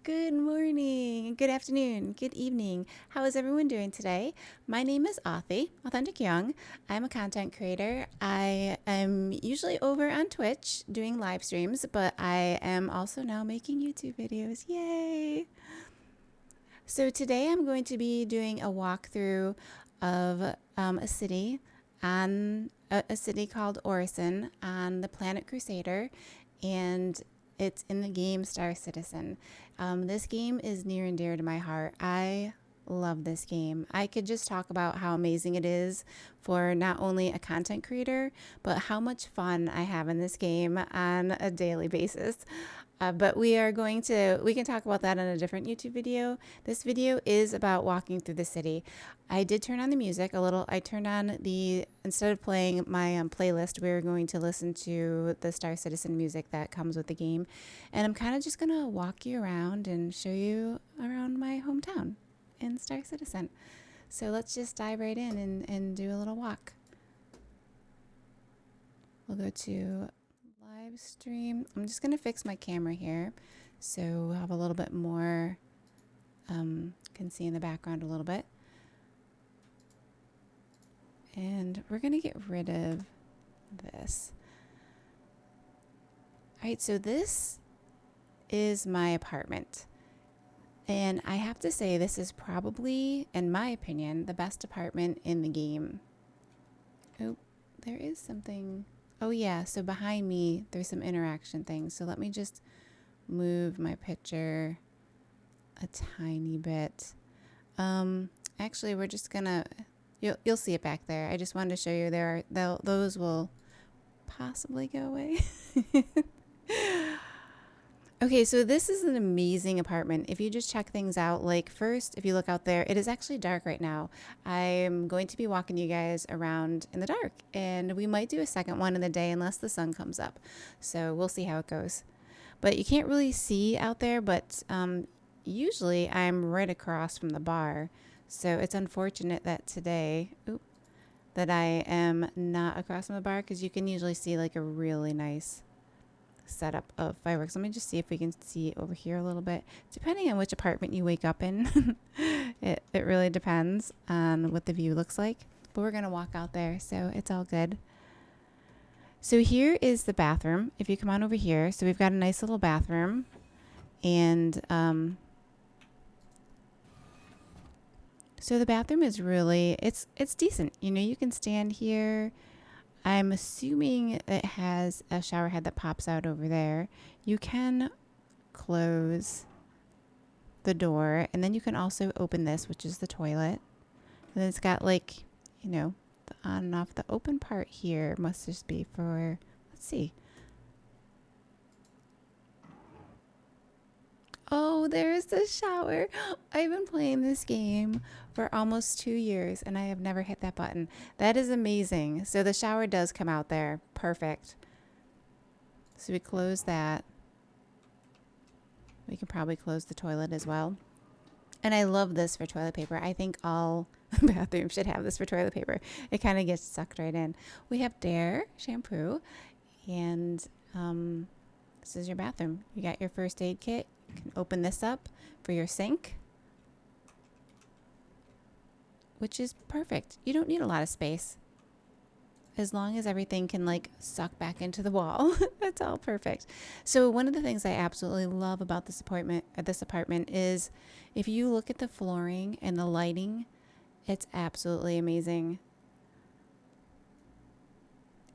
Good morning, good afternoon, good evening. How is everyone doing today? My name is Authentic Young. I'm a content creator. I am usually over on Twitch doing live streams, but I am also now making YouTube videos. Yay! So today I'm going to be doing a walkthrough of a city on a city called Orison on the planet Crusader, and it's in the game Star Citizen. This game is near and dear to my heart. I love this game. I could just talk about how amazing it is for not only a content creator, but how much fun I have in this game on a daily basis. But we can talk about that in a different YouTube video. This video is about walking through the city. I did turn on the music a little. I turned on instead of playing my playlist, we're going to listen to the Star Citizen music that comes with the game. And I'm kind of just going to walk you around and show you around my hometown in Star Citizen. So let's just dive right in and do a little walk. We'll go to live stream. I'm just going to fix my camera here so we'll have a little bit more, can see in the background a little bit. And we're going to get rid of this. All right, so this is my apartment. And I have to say, this is probably, in my opinion, the best apartment in the game. Oh, there is something. Oh yeah, so behind me, there's some interaction things. So let me just move my picture a tiny bit. Actually, we're just gonna, you'll see it back there. I just wanted to show you those will possibly go away. Okay, so this is an amazing apartment. If you just check things out, like first, if you look out there, it is actually dark right now. I'm going to be walking you guys around in the dark, and we might do a second one in the day unless the sun comes up. So we'll see how it goes. But you can't really see out there, but usually I'm right across from the bar. So it's unfortunate that today, that I am not across from the bar, because you can usually see like a really nice setup of fireworks. Let me just see if we can see over here a little bit. Depending on which apartment you wake up in, it really depends on what the view looks like. But we're going to walk out there, so it's all good. So here is the bathroom. If you come on over here, so we've got a nice little bathroom, and so the bathroom is really, it's decent. You know, you can stand here. I'm assuming it has a shower head that pops out over there. You can close the door, and then you can also open this, which is the toilet. And then it's got like, you know, the on and off. The open part here must just be for, let's see. Oh, there's the shower. I've been playing this game for almost 2 years and I have never hit that button. That is amazing. So the shower does come out there. Perfect. So we close that. We can probably close the toilet as well. And I love this for toilet paper. I think all bathrooms should have this for toilet paper. It kind of gets sucked right in. We have Dare shampoo, and this is your bathroom. You got your first aid kit. You can open this up for your sink, which is perfect. You don't need a lot of space. As long as everything can like suck back into the wall, that's all perfect. So one of the things I absolutely love about this apartment is if you look at the flooring and the lighting, it's absolutely amazing.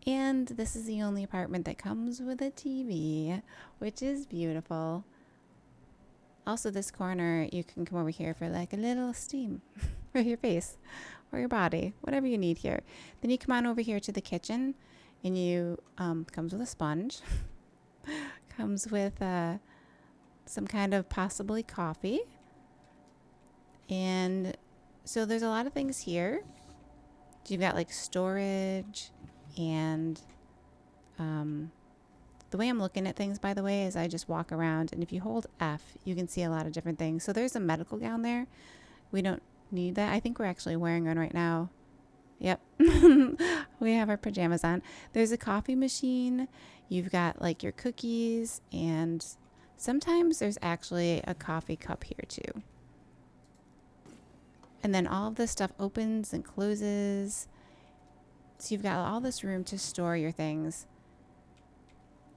And this is the only apartment that comes with a TV, which is beautiful. Also, this corner, you can come over here for like a little steam for your face or your body, whatever you need here. Then you come on over here to the kitchen, and you comes with a sponge, comes with some kind of possibly coffee. And so there's a lot of things here. You've got like storage, and the way I'm looking at things, by the way, is I just walk around, and if you hold F, you can see a lot of different things. So there's a medical gown there. We don't need that. I think we're actually wearing one right now. Yep. We have our pajamas on. There's a coffee machine. You've got like your cookies and Sometimes there's actually a coffee cup here too. And then all of this stuff opens and closes. So you've got all this room to store your things.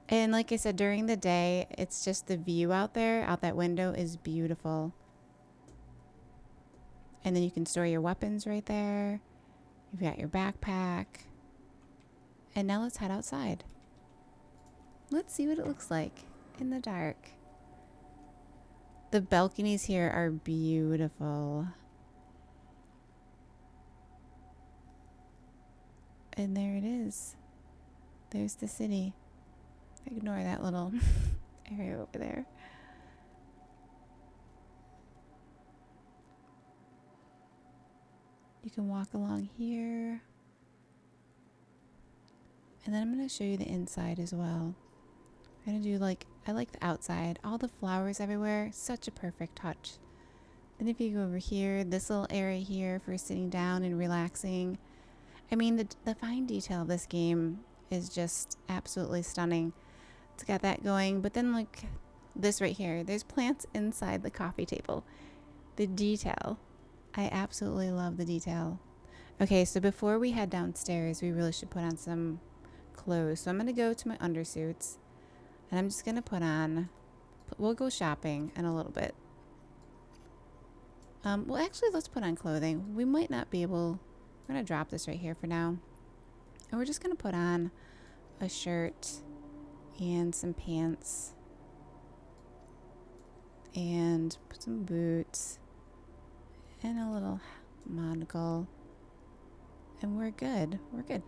And like I said, during the day, it's just the view out there, out that window is beautiful. And then you can store your weapons right there. You've got your backpack. And now let's head outside. Let's see what it looks like in the dark. The balconies here are beautiful. And there it is. There's the city. Ignore that little area over there. You can walk along here. And then I'm going to show you the inside as well. I'm going to do I like the outside. All the flowers everywhere. Such a perfect touch. Then if you go over here, this little area here for sitting down and relaxing. I mean, the fine detail of this game is just absolutely stunning. It's got that going. But then like this right here, there's plants inside the coffee table. The detail. I absolutely love the detail. Okay, so before we head downstairs, we really should put on some clothes. So I'm going to go to my undersuits. And I'm just going to put on, we'll go shopping in a little bit. Well, actually, let's put on clothing. We might not be able, we're going to drop this right here for now. And we're just going to put on a shirt and some pants. And put some boots. And a little monocle. And we're good. We're good.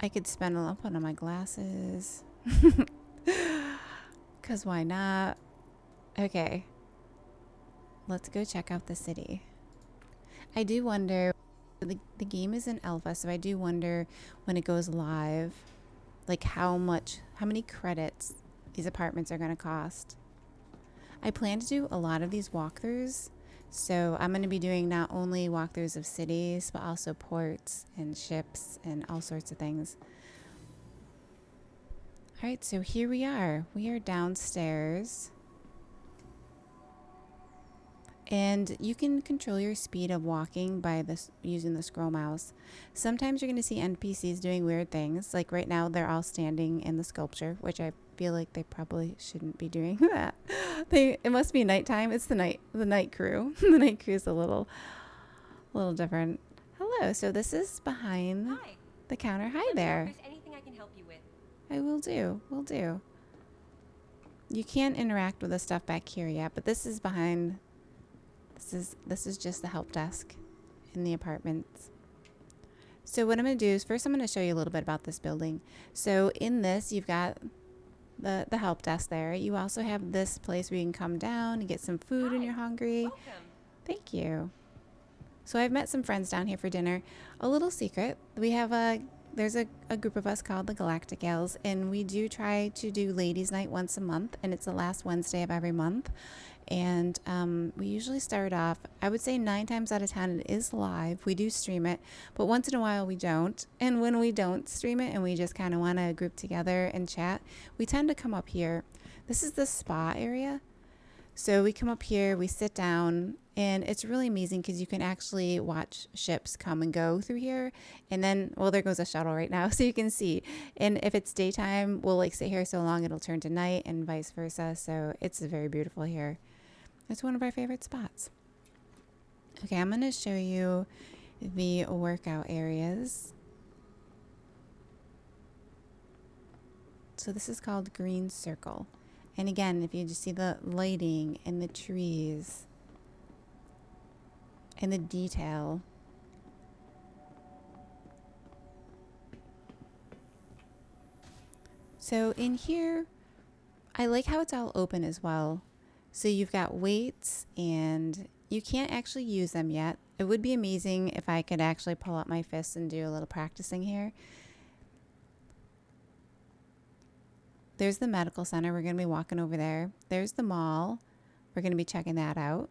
I could spend a lot on my glasses. Because why not? Okay. Let's go check out the city. I do wonder, the game is in alpha, so I do wonder when it goes live, like how many credits these apartments are going to cost. I plan to do a lot of these walkthroughs, so I'm going to be doing not only walkthroughs of cities, but also ports and ships and all sorts of things. All right, so here we are. We are downstairs. And you can control your speed of walking by using the scroll mouse. Sometimes you're going to see NPCs doing weird things. Like right now, they're all standing in the sculpture, which I feel like they probably shouldn't be doing that. It must be nighttime. It's the night crew. The night crew is a little different. Hello. So this is behind the counter. Hi there. If there's anything I can help you with. I will do. Will do. You can't interact with the stuff back here yet, but this is behind. This is just the help desk in the apartments. So what I'm going to do is first I'm going to show you a little bit about this building. So in this, you've got the help desk there. You also have this place where you can come down and get some food when you're hungry. Welcome. Thank you. So I've met some friends down here for dinner. A little secret, we have there's a group of us called the Galactic Gals, and we do try to do ladies night once a month, and it's the last Wednesday of every month. And we usually start off, I would say 9 times out of 10 it is live. We do stream it, but once in a while we don't. And when we don't stream it and we just kind of want to group together and chat, we tend to come up here. This is the spa area. So we come up here, we sit down, and it's really amazing because you can actually watch ships come and go through here. And then, well, there goes a shuttle right now, so you can see. And if it's daytime, we'll like sit here so long it'll turn to night and vice versa. So it's very beautiful here. It's one of our favorite spots. Okay, I'm going to show you the workout areas. So this is called Green Circle. And again, if you just see the lighting and the trees and the detail. So in here, I like how it's all open as well. So you've got weights and you can't actually use them yet. It would be amazing if I could actually pull out my fists and do a little practicing here. There's the medical center. We're going to be walking over there. There's the mall. We're going to be checking that out.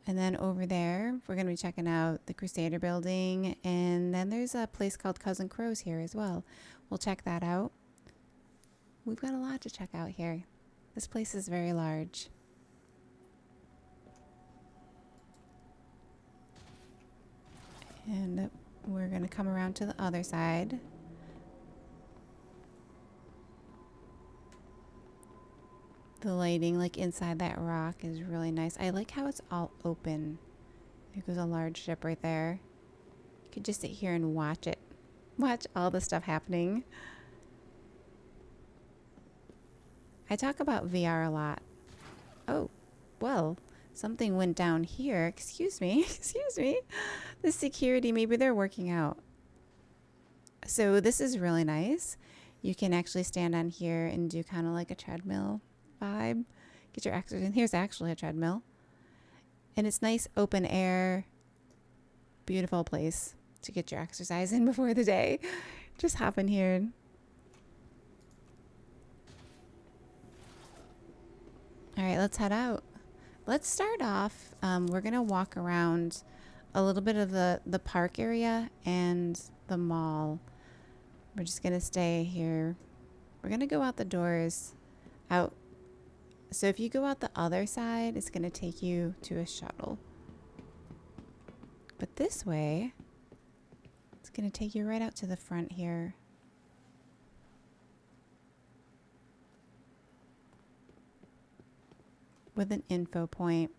And then over there, we're going to be checking out the Crusader building. And then there's a place called Cousin Crow's here as well. We'll check that out. we've got a lot to check out here. This place is very large. And we're going to come around to the other side. The lighting, like inside that rock, is really nice. I like how it's all open. There goes a large ship right there. You could just sit here and watch it. Watch all the stuff happening. I talk about VR a lot. Oh, well, something went down here. Excuse me. Excuse me. The security, maybe they're working out. So this is really nice. You can actually stand on here and do kind of like a treadmill vibe. Get your exercise in. Here's actually a treadmill. And it's nice open air. Beautiful place to get your exercise in before the day. Just hop in here. All right, let's head out. Let's start off. We're going to walk around a little bit of the park area and the mall. We're just going to stay here. We're going to go out the doors out. So if you go out the other side, it's going to take you to a shuttle. But this way, it's going to take you right out to the front here. With an info point.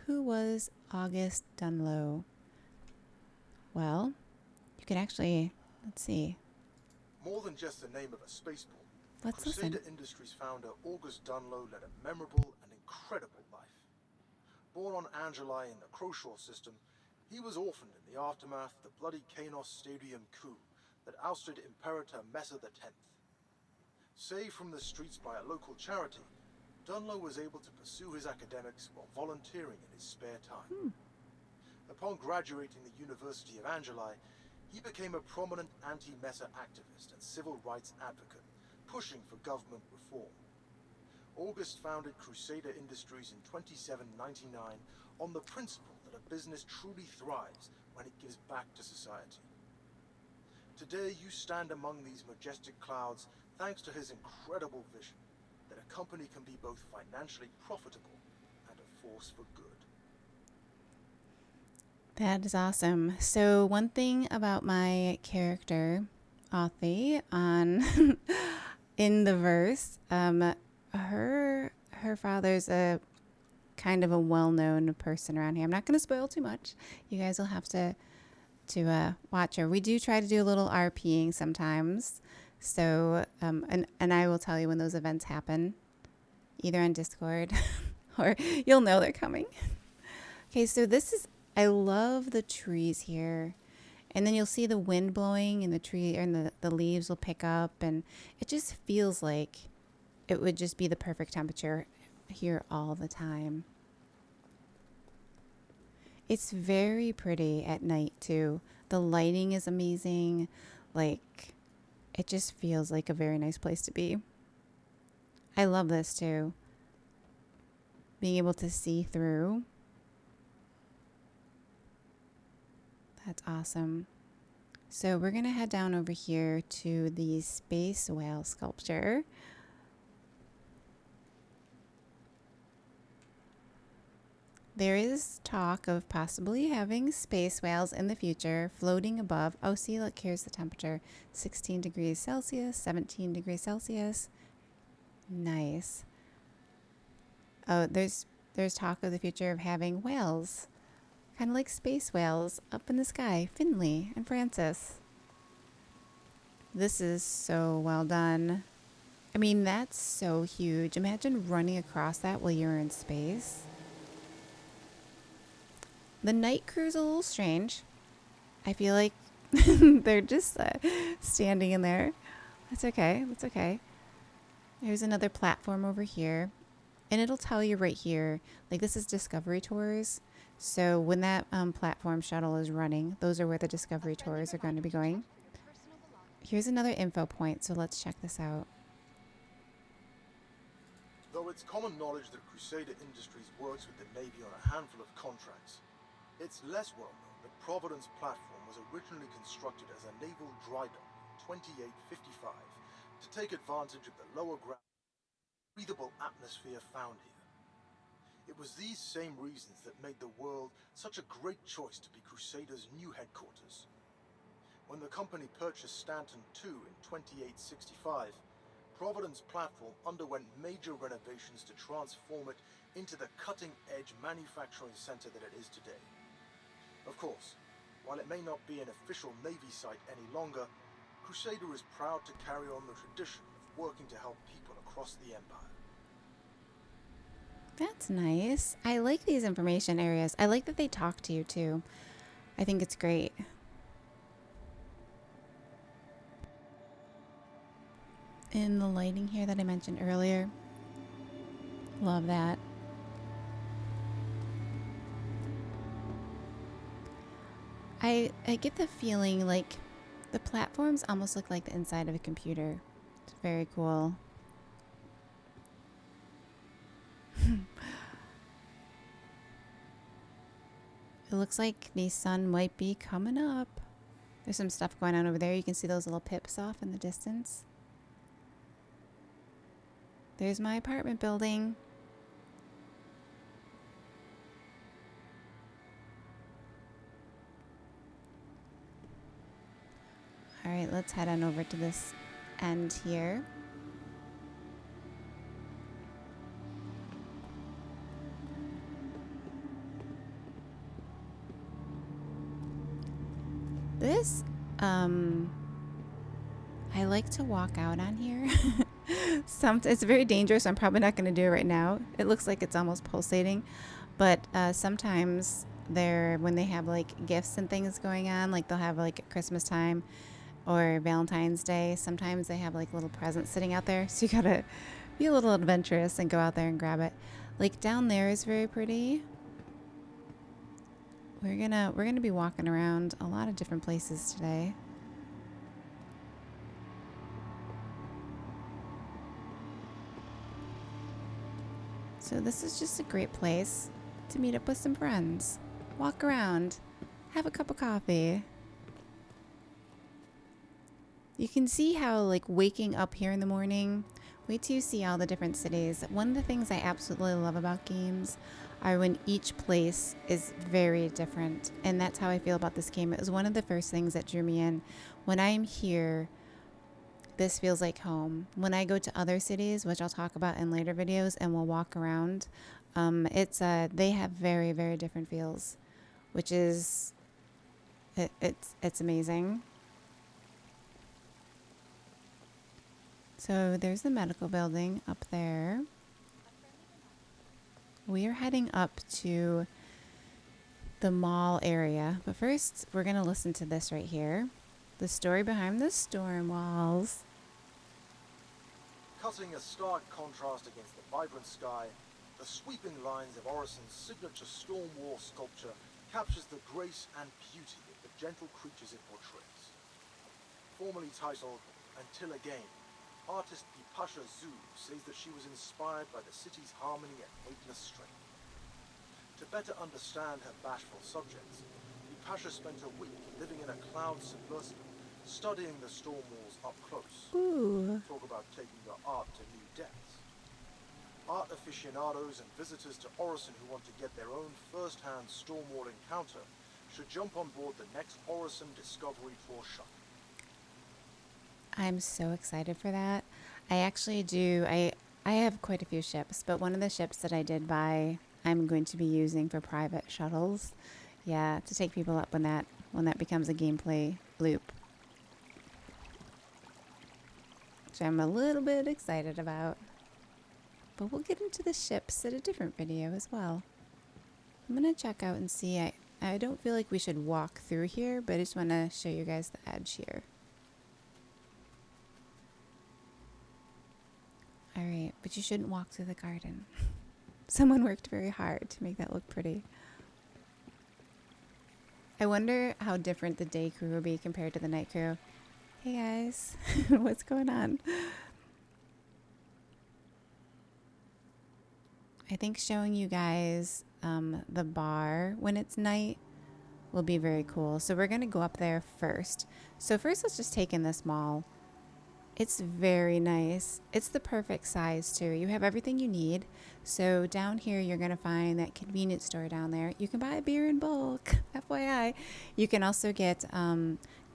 Who was August Dunlow? Well, you can actually, let's see. More than just the name of a spaceport, Let's Crusader listen. Industries founder August Dunlow led a memorable and incredible life. Born on Angeli in the Croshaw system, he was orphaned in the aftermath of the bloody Kanos Stadium coup that ousted Imperator Mesa X. Saved from the streets by a local charity, Dunlow was able to pursue his academics while volunteering in his spare time. Upon graduating the University of Angeli, he became a prominent anti-Mesa activist and civil rights advocate, pushing for government reform. August founded Crusader Industries in 2799 on the principle that a business truly thrives when it gives back to society. Today you stand among these majestic clouds thanks to his incredible vision that a company can be both financially profitable and a force for good. That is awesome. So one thing about my character, Authy, on in the verse, her father's a kind of a well-known person around here. I'm not going to spoil too much. You guys will have to watch her. We do try to do a little RPing sometimes. So and I will tell you when those events happen, either on Discord or you'll know they're coming. Okay, so this is, I love the trees here. And then you'll see the wind blowing and the tree and the leaves will pick up, and it just feels like it would just be the perfect temperature here all the time. It's very pretty at night too. The lighting is amazing. Like, it just feels like a very nice place to be. I love this too. Being able to see through. That's awesome. So we're going to head down over here to the space whale sculpture. There is talk of possibly having space whales in the future floating above. Oh, see, look, here's the temperature. 16 degrees Celsius, 17 degrees Celsius. Nice. Oh, there's talk of the future of having whales. Kind of like space whales up in the sky. Finley and Francis. This is so well done. I mean, that's so huge. Imagine running across that while you're in space. The night crew's a little strange. I feel like they're just standing in there. That's okay. That's okay. There's another platform over here. And it'll tell you right here, like this is Discovery Tours. So when that platform shuttle is running, those are where the Discovery Tours are going to be going. Here's another info point, so let's check this out. Though it's common knowledge that Crusader Industries works with the Navy on a handful of contracts, it's less well known that Providence platform was originally constructed as a naval dry dock in 2855 to take advantage of the lower ground breathable atmosphere found here. It was these same reasons that made the world such a great choice to be Crusader's new headquarters. When the company purchased Stanton II in 2865, Providence platform underwent major renovations to transform it into the cutting-edge manufacturing center that it is today. Of course, while it may not be an official Navy site any longer, Crusader is proud to carry on the tradition of working to help people across the Empire. That's nice. I like these information areas. I like that they talk to you too. I think it's great. And the lighting here that I mentioned earlier. Love that. I get the feeling like the platforms almost look like the inside of a computer. It's very cool. It looks like the sun might be coming up. There's some stuff going on over there. You can see those little pips off in the distance. There's my apartment building. All right, let's head on over to this end here. This, I like to walk out on here. It's very dangerous. I'm probably not going to do it right now. It looks like it's almost pulsating, but sometimes when they have like gifts and things going on, like they'll have like at Christmas time or Valentine's Day, sometimes they have like little presents sitting out there. So you gotta be a little adventurous and go out there and grab it. Like down there is very pretty. We're gonna be walking around a lot of different places today. So this is just a great place to meet up with some friends, walk around, have a cup of coffee. You can see how like waking up here in the morning, wait till you see all the different cities. One of the things I absolutely love about games are when each place is very different. And that's how I feel about this game. It was one of the first things that drew me in. When I'm here, this feels like home. When I go to other cities, which I'll talk about in later videos and we'll walk around, they have very, very different feels, which is, it's amazing. So there's the medical building up there. We are heading up to the mall area, but first we're going to listen to this right here. The story behind the storm walls. Cutting a stark contrast against the vibrant sky, the sweeping lines of Orison's signature storm wall sculpture captures the grace and beauty of the gentle creatures it portrays. Formerly titled Until Again, artist Bipasha Zhu says that she was inspired by the city's harmony and weightless strength. To better understand her bashful subjects, Bipasha spent a week living in a cloud submersible, studying the storm walls up close. Ooh. Talk about taking your art to new depths. Art aficionados and visitors to Orison who want to get their own first-hand storm wall encounter should jump on board the next Orison Discovery shuttle. I'm so excited for that. I actually do. I have quite a few ships, but one of the ships that I did buy, I'm going to be using for private shuttles. Yeah, to take people up when that becomes a gameplay loop. Which I'm a little bit excited about. But we'll get into the ships at a different video as well. I'm going to check out and see. I don't feel like we should walk through here, but I just want to show you guys the edge here. Alright, but you shouldn't walk through the garden. Someone worked very hard to make that look pretty. I wonder how different the day crew will be compared to the night crew. Hey guys, what's going on? I think showing you guys the bar when it's night will be very cool. So we're going to go up there first. So first let's just take in this mall. It's very nice. It's the perfect size too. You have everything you need. So down here, you're going to find that convenience store down there. You can buy beer in bulk, FYI. You can also get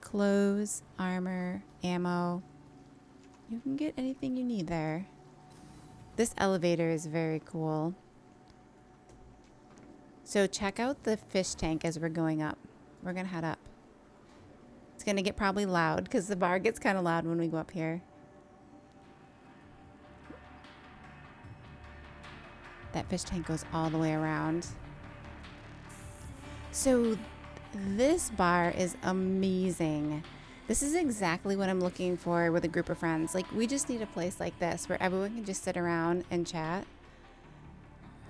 clothes, armor, ammo. You can get anything you need there. This elevator is very cool. So check out the fish tank as we're going up. We're going to head up. It's going to get probably loud because the bar gets kind of loud when we go up here. That fish tank goes all the way around. So this bar is amazing. This is exactly what I'm looking for with a group of friends. Like, we just need a place like this where everyone can just sit around and chat.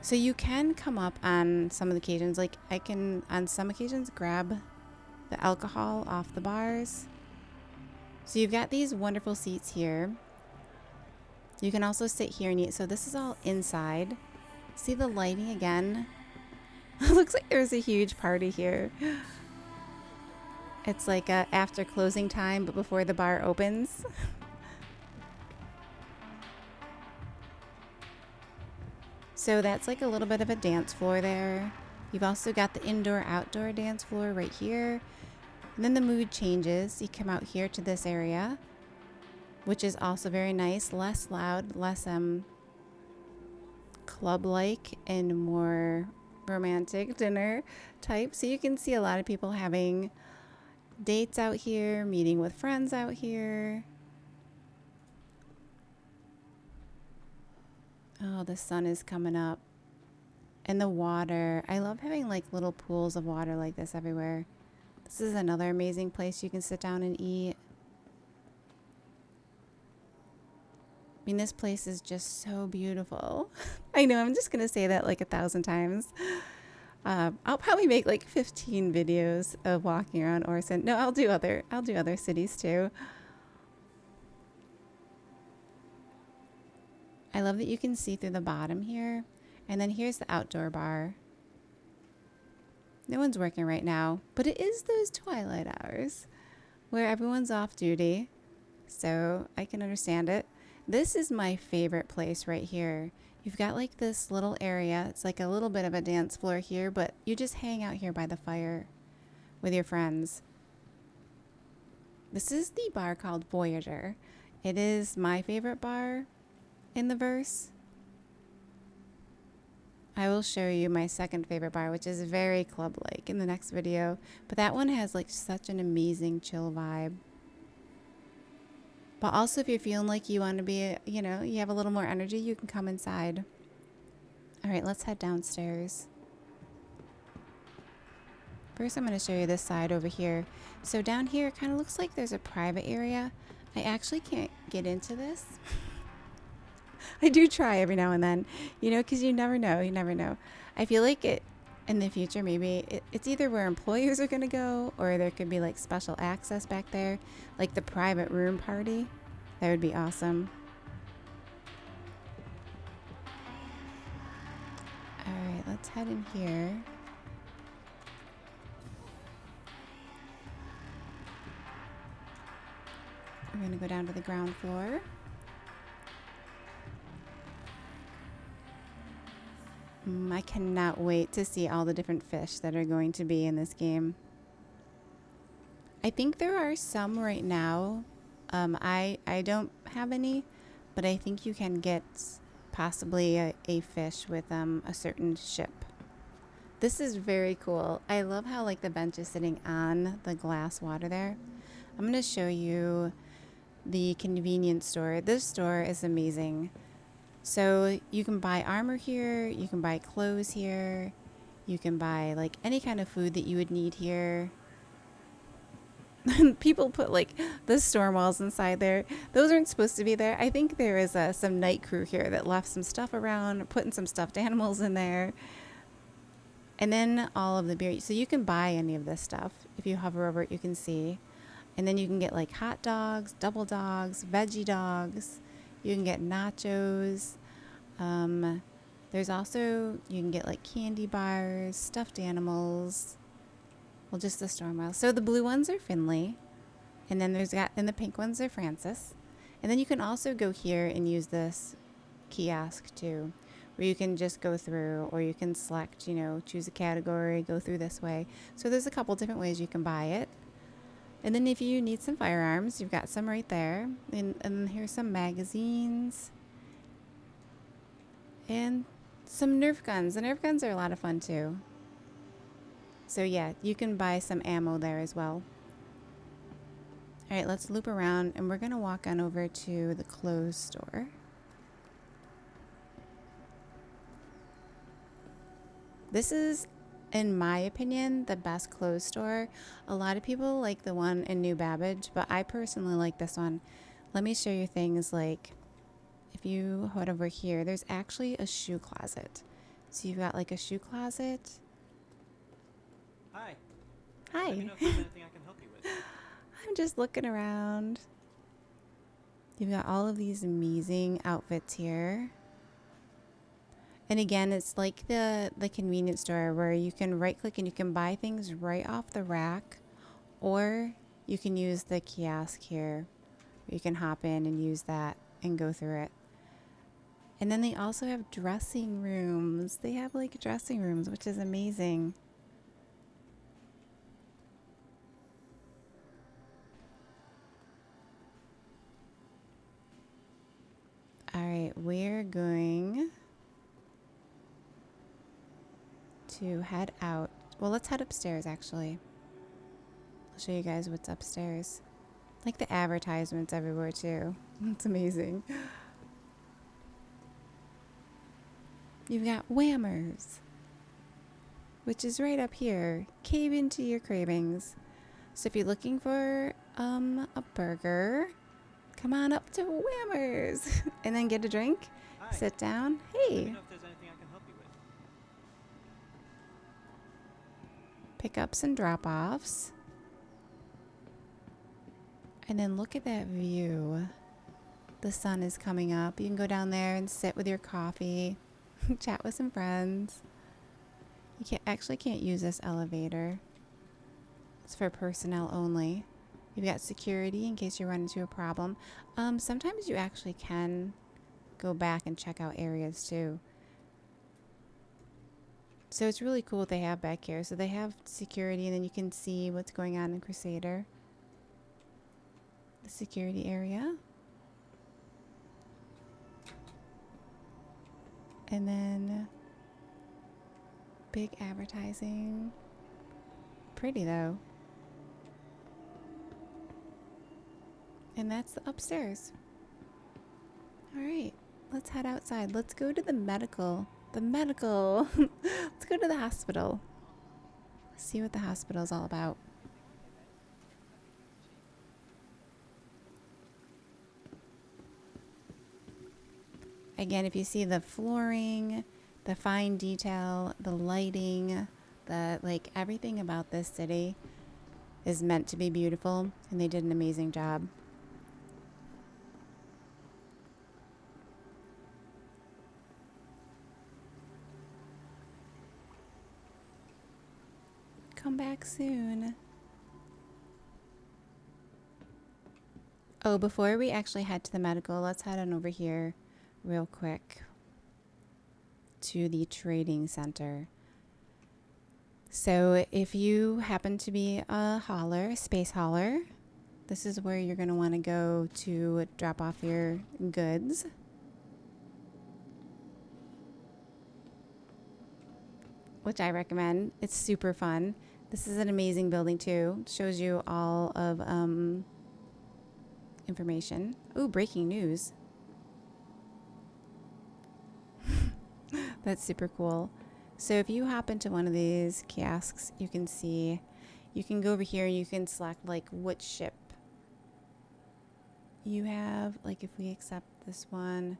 So you can come up on some of the occasions. Like, I can, on some occasions, grab the alcohol off the bars. So you've got these wonderful seats here. You can also sit here and eat. So this is all inside. See the lighting again? It looks like there's a huge party here. It's like after closing time, but before the bar opens. So that's like a little bit of a dance floor there. You've also got the indoor-outdoor dance floor right here. And then the mood changes. You come out here to this area, which is also very nice. Less loud, less club-like, and more romantic dinner type. So you can see a lot of people having dates out here, meeting with friends out here. Oh, the sun is coming up. And the water. I love having like little pools of water like this everywhere. This is another amazing place you can sit down and eat. I mean, this place is just so beautiful. I know, I'm just going to say that like 1,000 times. I'll probably make like 15 videos of walking around Orison. No, I'll do other cities too. I love that you can see through the bottom here. And then here's the outdoor bar. No one's working right now, but it is those twilight hours where everyone's off duty. So I can understand it. This is my favorite place right here. You've got like this little area. It's like a little bit of a dance floor here, but you just hang out here by the fire with your friends. This is the bar called Voyager. It is my favorite bar in the verse. I will show you my second favorite bar, which is very club-like, in the next video. But that one has like such an amazing chill vibe. But also, if you're feeling like you want to be, you have a little more energy, you can come inside. All right, let's head downstairs. First, I'm going to show you this side over here. So down here, it kind of looks like there's a private area. I actually can't get into this. I do try every now and then, because you never know. You never know. I feel like in the future, maybe it's either where employers are going to go, or there could be like special access back there, like the private room party. That would be awesome. All right, let's head in here. We're going to go down to the ground floor. I cannot wait to see all the different fish that are going to be in this game. I think there are some right now. I don't have any, but I think you can get possibly a fish with a certain ship. This is very cool. I love how like the bench is sitting on the glass water there. I'm going to show you the convenience store. This store is amazing. So you can buy armor here, you can buy clothes here, you can buy like any kind of food that you would need here. People put like the storm walls inside there. Those aren't supposed to be there. I think there is some night crew here that left some stuff around, putting some stuffed animals in there. And then all of the beer. So you can buy any of this stuff. If you hover over it, you can see. And then you can get like hot dogs, double dogs, veggie dogs. You can get nachos. There's also, you can get like candy bars, stuffed animals. Well, just the storm miles. So the blue ones are Finley. And then and the pink ones are Francis. And then you can also go here and use this kiosk too, where you can just go through, or you can select, choose a category, go through this way. So there's a couple different ways you can buy it. And then if you need some firearms, you've got some right there. And here's some magazines and some Nerf guns. The Nerf guns are a lot of fun too. So yeah, you can buy some ammo there as well. All right, let's loop around and we're gonna walk on over to the clothes store. This is, in my opinion, the best clothes store. A lot of people like the one in New Babbage, but I personally like this one. Let me show you things like, if you head over here, there's actually a shoe closet. So you've got like a shoe closet. Hi. Hi. Let me know if there's anything I can help you with. I'm just looking around. You've got all of these amazing outfits here. And again, it's like the convenience store where you can right click and you can buy things right off the rack, or you can use the kiosk here. You can hop in and use that and go through it. And then they also have dressing rooms. They have like dressing rooms, which is amazing. All right, we're going to head out. Well, let's head upstairs actually. I'll show you guys what's upstairs. Like the advertisements everywhere too. It's amazing. You've got Whammers, which is right up here. Cave into your cravings. So if you're looking for a burger, come on up to Whammers and then get a drink. Hi. Sit down. Let Hey. me know if there's anything I can help you with. Pickups and drop-offs. And then look at that view. The sun is coming up. You can go down there and sit with your coffee, chat with some friends. You can't use this elevator. It's for personnel only. You've got security in case you run into a problem. Sometimes you actually can go back and check out areas too. So it's really cool what they have back here. So they have security, and then you can see what's going on in Crusader. The security area. And then big advertising. Pretty though. And that's the upstairs. All right, let's head outside. Let's go to the medical. Let's go to the hospital. See what the hospital is all about. Again, if you see the flooring, the fine detail, the lighting, everything about this city is meant to be beautiful, and they did an amazing job. Come back soon. Oh, before we actually head to the medical, let's head on over here real quick to the trading center. So if you happen to be a space hauler, this is where you're going to want to go to drop off your goods. Which I recommend. It's super fun. This is an amazing building too. It shows you all of information. Ooh, breaking news. That's super cool. So if you hop into one of these kiosks, you can go over here and you can select like which ship you have. Like if we accept this one,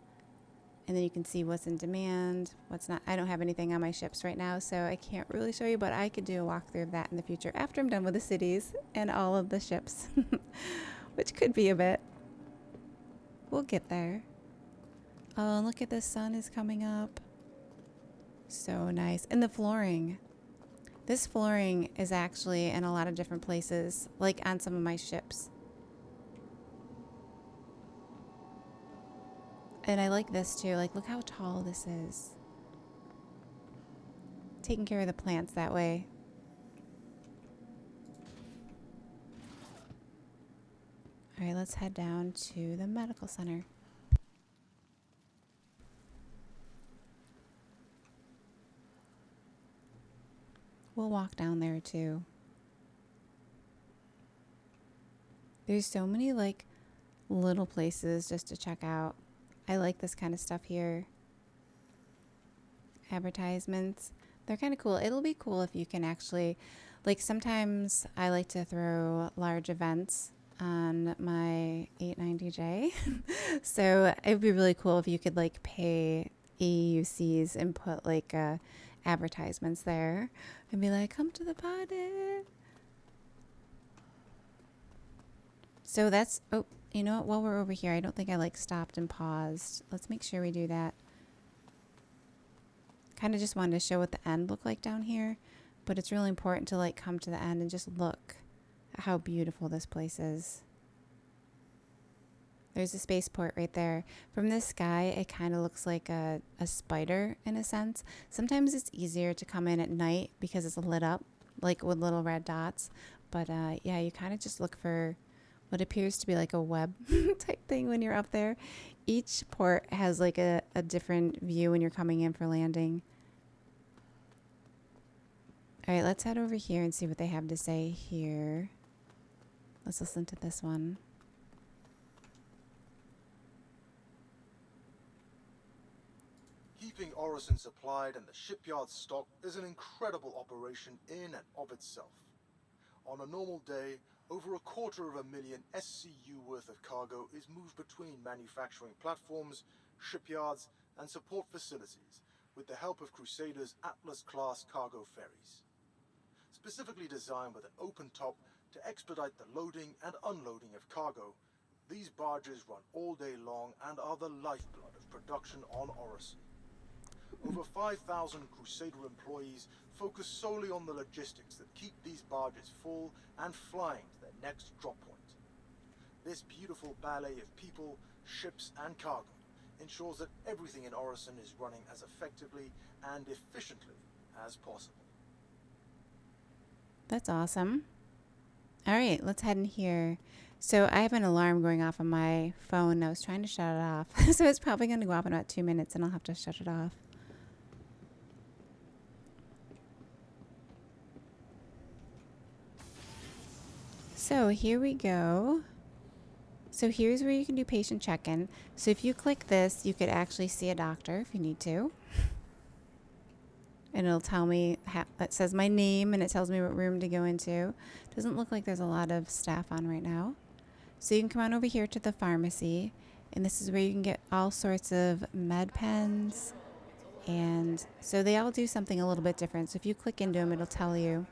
and then you can see what's in demand, what's not. I don't have anything on my ships right now, so I can't really show you, but I could do a walkthrough of that in the future after I'm done with the cities and all of the ships, which could be a bit. We'll get there. Oh, look at the sun is coming up. So nice. And the flooring. This flooring is actually in a lot of different places, like on some of my ships. And I like this too. Like, look how tall this is. Taking care of the plants that way. All right, let's head down to the medical center. We'll walk down there too. There's so many like little places just to check out. I like this kind of stuff here. Advertisements. They're kind of cool. It'll be cool if you can actually, like sometimes I like to throw large events on my 890J. So it would be really cool if you could like pay aUECs and put like advertisements there and be like, come to the party. So that's, oh, you know what? While we're over here, I don't think I like stopped and paused. Let's make sure we do that. Kind of just wanted to show what the end looked like down here, but it's really important to like come to the end and just look at how beautiful this place is. There's a spaceport right there. From this sky, it kind of looks like a spider in a sense. Sometimes it's easier to come in at night because it's lit up, like with little red dots. But yeah, you kind of just look for what appears to be like a web type thing when you're up there. Each port has like a different view when you're coming in for landing. All right, let's head over here and see what they have to say here. Let's listen to this one. Keeping Orison supplied and the shipyard stocked is an incredible operation in and of itself. On a normal day, over 250,000 SCU worth of cargo is moved between manufacturing platforms, shipyards, and support facilities with the help of Crusader's Atlas-class cargo ferries. Specifically designed with an open top to expedite the loading and unloading of cargo, these barges run all day long and are the lifeblood of production on Orison. Over 5,000 Crusader employees focus solely on the logistics that keep these barges full and flying to their next drop point. This beautiful ballet of people, ships, and cargo ensures that everything in Orison is running as effectively and efficiently as possible. That's awesome. All right, let's head in here. So I have an alarm going off on my phone. And I was trying to shut it off. So it's probably going to go off in about 2 minutes and I'll have to shut it off. So here we go. So here's where you can do patient check-in. So if you click this, you could actually see a doctor if you need to. And it'll tell me, it says my name and it tells me what room to go into. Doesn't look like there's a lot of staff on right now. So you can come on over here to the pharmacy. And this is where you can get all sorts of med pens. And so they all do something a little bit different. So if you click into them, it'll tell you.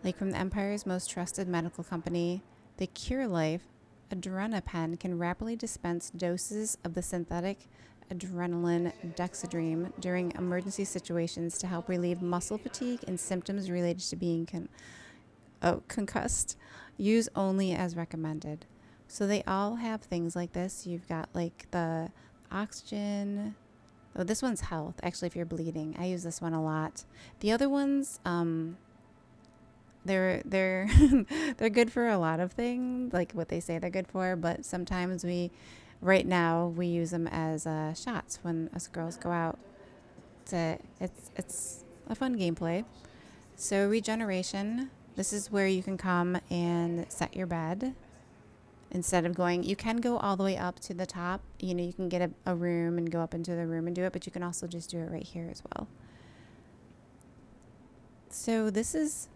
Like from the Empire's most trusted medical company, the Cure Life AdrenaPen can rapidly dispense doses of the synthetic adrenaline dexedrine during emergency situations to help relieve muscle fatigue and symptoms related to being concussed. Use only as recommended. So they all have things like this. You've got like the oxygen. Oh, this one's health. Actually, if you're bleeding, I use this one a lot. The other ones, they're they're good for a lot of things, like what they say they're good for. But sometimes right now we use them as shots when us girls go out. It's a fun gameplay. So regeneration. This is where you can come and set your bed. Instead of going, you can go all the way up to the top. You know, you can get a room and go up into the room and do it, but you can also just do it right here as well. So this is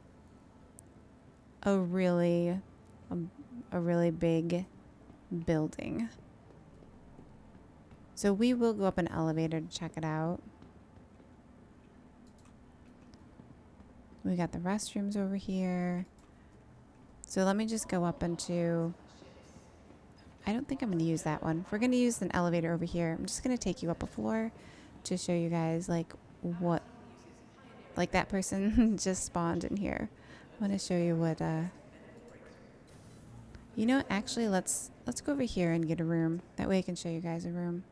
a really big building. So we will go up an elevator to check it out. We got the restrooms over here. So let me just go up into, I don't think I'm going to use that one. We're going to use an elevator over here. I'm just going to take you up a floor to show you guys like what, like that person just spawned in here. I want to show you what, You know, actually, let's go over here and get a room. That way I can show you guys a room.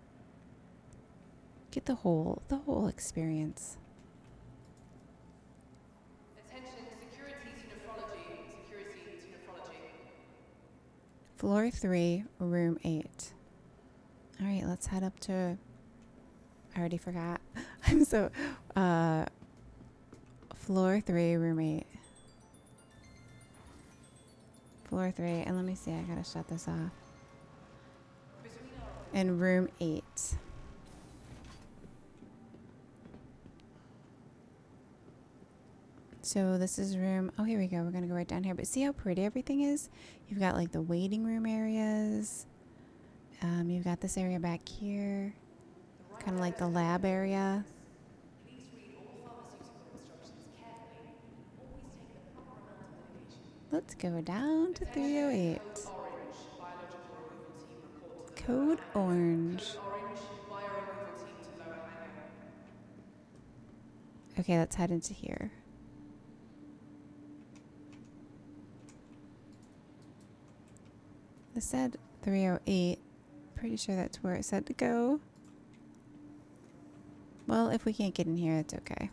Get the whole experience. Attention, security to nephrology. Security to nephrology. Floor 3, room 8. All right, let's head up to... I already forgot. I'm so... Floor 3, room 8. Floor 3, and let me see, I gotta shut this off. And room 8. So this is room... Oh, here we go. We're gonna go right down here. But see how pretty everything is? You've got like the waiting room areas. You've got this area back here. Kind of like the lab area. Please read all pharmaceutical instructions carefully. Always take the proper amount of medication. Let's go down to 308. Orange, biological removal team report to the Code lower hangar. orange. Orange, bio removal team to lower hangar. Okay, let's head into here. It said 308. Pretty sure that's where it said to go. Well, if we can't get in here, it's okay.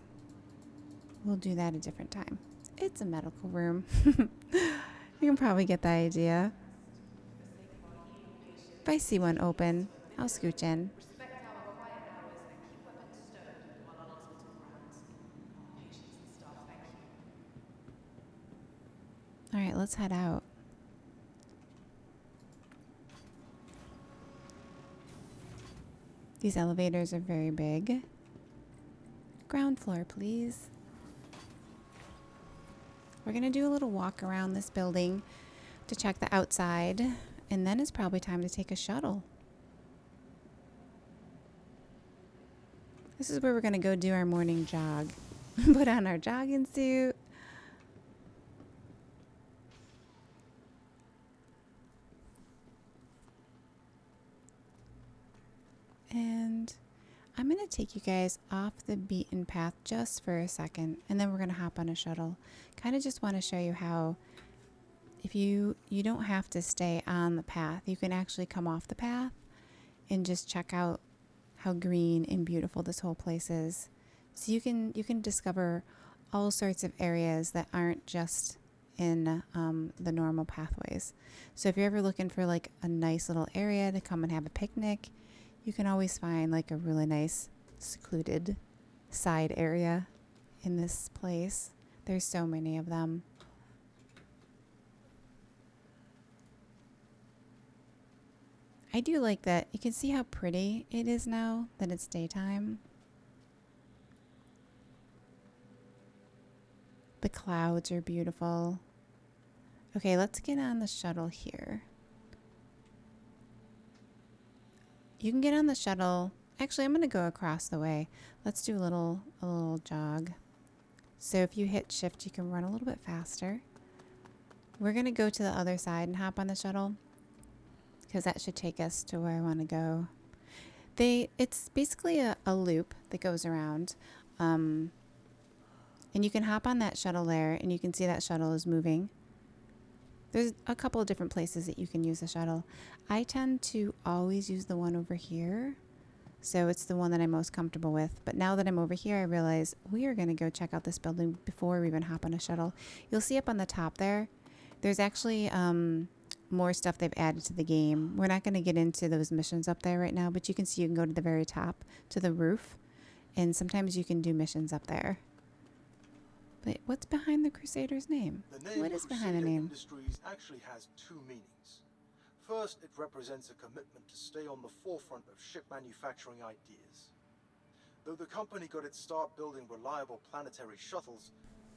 We'll do that a different time. It's a medical room. You can probably get the idea. If I see one open, I'll scooch in. Respect our quiet hours and keep weapons stowed while on hospital grounds. Patients and staff, thank you. All right, let's head out. These elevators are very big. Ground floor, please. We're going to do a little walk around this building to check the outside, and then it's probably time to take a shuttle. This is where we're going to go do our morning jog. Put on our jogging suit. And I'm going to take you guys off the beaten path just for a second, and then we're going to hop on a shuttle. Kind of just want to show you how if you don't have to stay on the path. You can actually come off the path and just check out how green and beautiful this whole place is. So you can discover all sorts of areas that aren't just in the normal pathways. So if you're ever looking for like a nice little area to come and have a picnic, you can always find like a really nice secluded side area in this place. There's so many of them. I do like that. You can see how pretty it is now that it's daytime. The clouds are beautiful. Okay, let's get on the shuttle here. You can get on the shuttle. Actually, I'm going to go across the way. Let's do a little jog. So if you hit shift, you can run a little bit faster. We're going to go to the other side and hop on the shuttle, because that should take us to where I want to go. It's basically a loop that goes around. And you can hop on that shuttle there, and you can see that shuttle is moving. There's a couple of different places that you can use the shuttle. I tend to always use the one over here. So it's the one that I'm most comfortable with. But now that I'm over here, I realize we are going to go check out this building before we even hop on a shuttle. You'll see up on the top there, there's actually more stuff they've added to the game. We're not going to get into those missions up there right now, but you can see you can go to the very top, to the roof. And sometimes you can do missions up there. But what's behind the Crusader's name? What is behind the name? Industries actually has two meanings. First, it represents a commitment to stay on the forefront of ship manufacturing ideas. Though the company got its start building reliable planetary shuttles,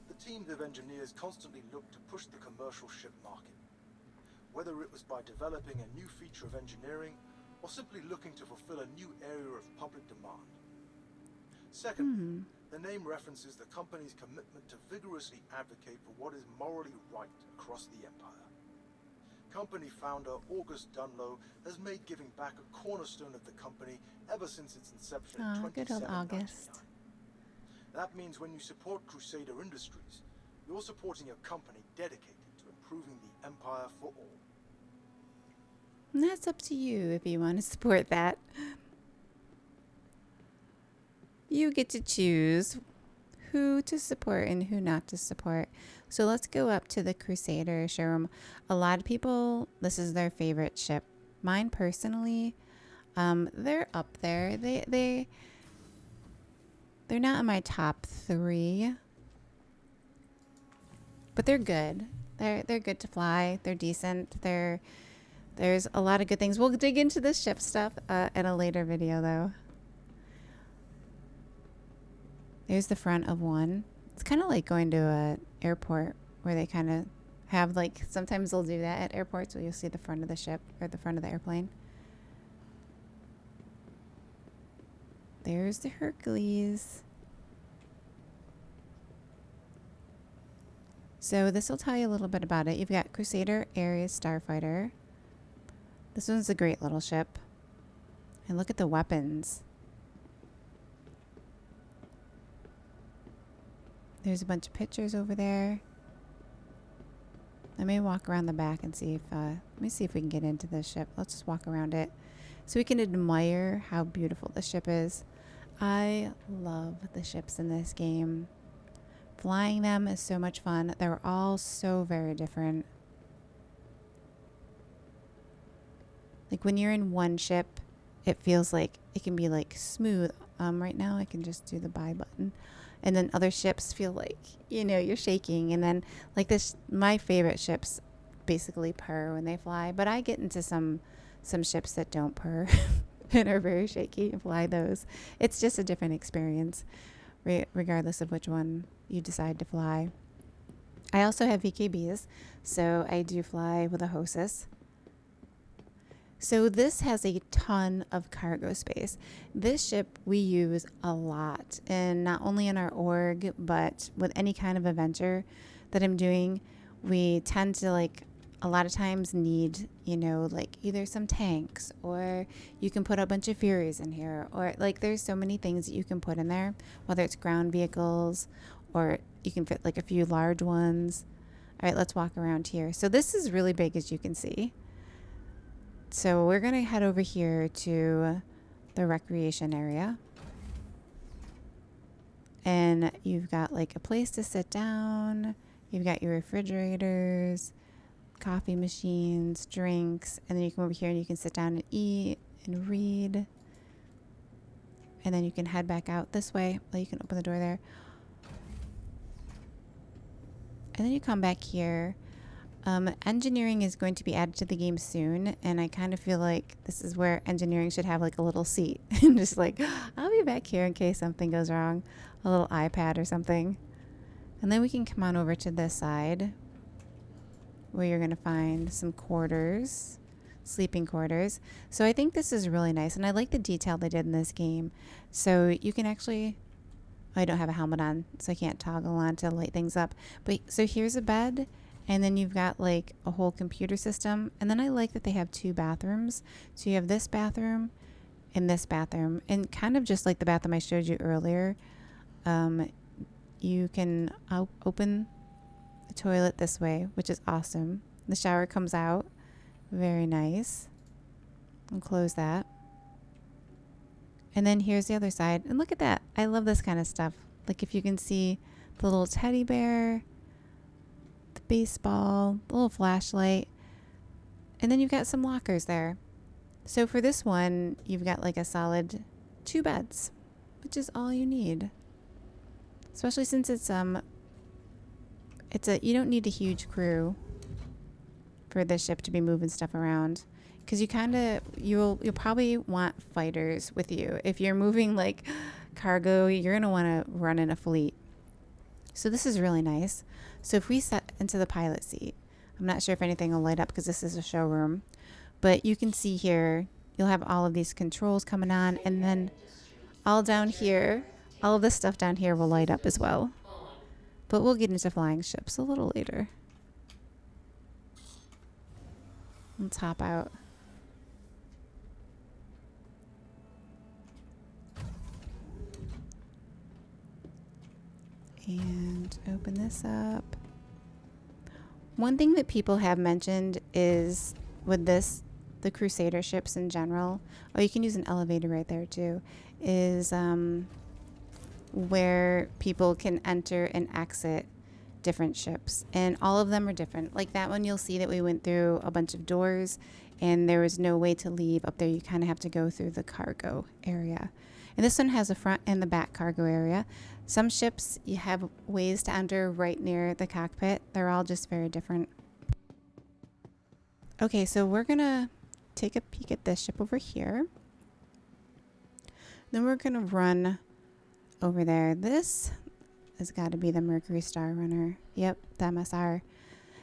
the teams of engineers constantly looked to push the commercial ship market. Whether it was by developing a new feature of engineering or simply looking to fulfill a new area of public demand. Secondly, the name references the company's commitment to vigorously advocate for what is morally right across the empire. Company founder August Dunlow has made giving back a cornerstone of the company ever since its inception in Good old 2799. August. That means when you support Crusader Industries, you're supporting a company dedicated to improving the empire for all. And that's up to you if you want to support that. You get to choose who to support and who not to support. So let's go up to the Crusader showroom. A lot of people, this is their favorite ship. Mine personally, they're up there. They're not in my top 3, but they're good. They're good to fly. They're decent. There's a lot of good things. We'll dig into this ship stuff in a later video, though. There's the front of one. It's kind of like going to an airport where they kind of have, like, sometimes they'll do that at airports where you'll see the front of the ship or the front of the airplane. There's the Hercules. So this will tell you a little bit about it. You've got Crusader Ares Starfighter. This one's a great little ship. And look at the weapons. There's a bunch of pictures over there. Let me walk around the back and see if, let me see if we can get into this ship. Let's just walk around it so we can admire how beautiful the ship is. I love the ships in this game. Flying them is so much fun. They're all so very different. Like when you're in one ship, it feels like it can be like smooth. Right now I can just do the buy button. And then other ships feel like, you know, you're shaking. And then like this, my favorite ships basically purr when they fly. But I get into some ships that don't purr and are very shaky and fly those. It's just a different experience, regardless of which one you decide to fly. I also have VKBs, so I do fly with a hostess. So this has a ton of cargo space. This ship we use a lot, and not only in our org, but with any kind of adventure that I'm doing, we tend to like a lot of times need, you know, like either some tanks, or you can put a bunch of Furies in here, or like there's so many things that you can put in there, whether it's ground vehicles or you can fit like a few large ones. All right, let's walk around here. So this is really big, as you can see. So we're going to head over here to the recreation area. And you've got like a place to sit down. You've got your refrigerators, coffee machines, drinks. And then you come over here and you can sit down and eat and read. And then you can head back out this way. Well, you can open the door there. And then you come back here. Engineering is going to be added to the game soon, and I kind of feel like this is where engineering should have like a little seat and just like, I'll be back here in case something goes wrong, a little iPad or something. And then we can come on over to this side where you're going to find some quarters, sleeping quarters. So I think this is really nice, and I like the detail they did in this game. So you can actually, I don't have a helmet on, so I can't toggle on to light things up. But so here's a bed. And then you've got like a whole computer system. And then I like that they have 2 bathrooms. So you have this bathroom and this bathroom. And kind of just like the bathroom I showed you earlier, you can open the toilet this way, which is awesome. The shower comes out. Very nice. I'll close that. And then here's the other side. And look at that. I love this kind of stuff. Like if you can see the little teddy bear, baseball, a little flashlight, and then you've got some lockers there. So for this one, you've got like a solid 2 beds, which is all you need. Especially since it's you don't need a huge crew for this ship to be moving stuff around, because you'll probably want fighters with you. If you're moving like cargo, you're gonna want to run in a fleet. So this is really nice. So if we set into the pilot seat, I'm not sure if anything will light up because this is a showroom, but you can see here, you'll have all of these controls coming on, and then all down here, all of this stuff down here will light up as well. But we'll get into flying ships a little later. Let's hop out. And open this up. One thing that people have mentioned is with this the Crusader ships in general, oh, you can use an elevator right there too, is where people can enter and exit different ships, and all of them are different. Like that one, you'll see that we went through a bunch of doors and there was no way to leave up there. You kind of have to go through the cargo area. And this one has a front and the back cargo area. Some ships you have ways to enter right near the cockpit. They're all just very different. Okay, so we're gonna take a peek at this ship over here. Then we're gonna run over there. This has got to be the Mercury Star Runner. Yep, the MSR.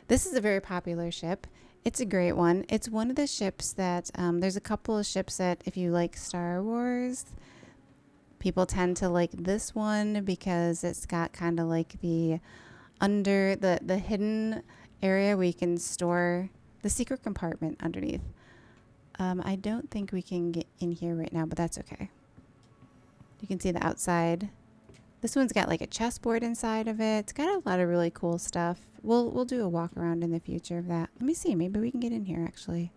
This is a very popular ship. It's a great one. It's one of the ships that there's a couple of ships that if you like Star Wars, people tend to like this one because it's got kind of like the under the hidden area where you can store the secret compartment underneath. I don't think we can get in here right now, but that's okay. You can see the outside. This one's got like a chessboard inside of it. It's got a lot of really cool stuff. We'll do a walk around in the future of that. Let me see. Maybe we can get in here actually.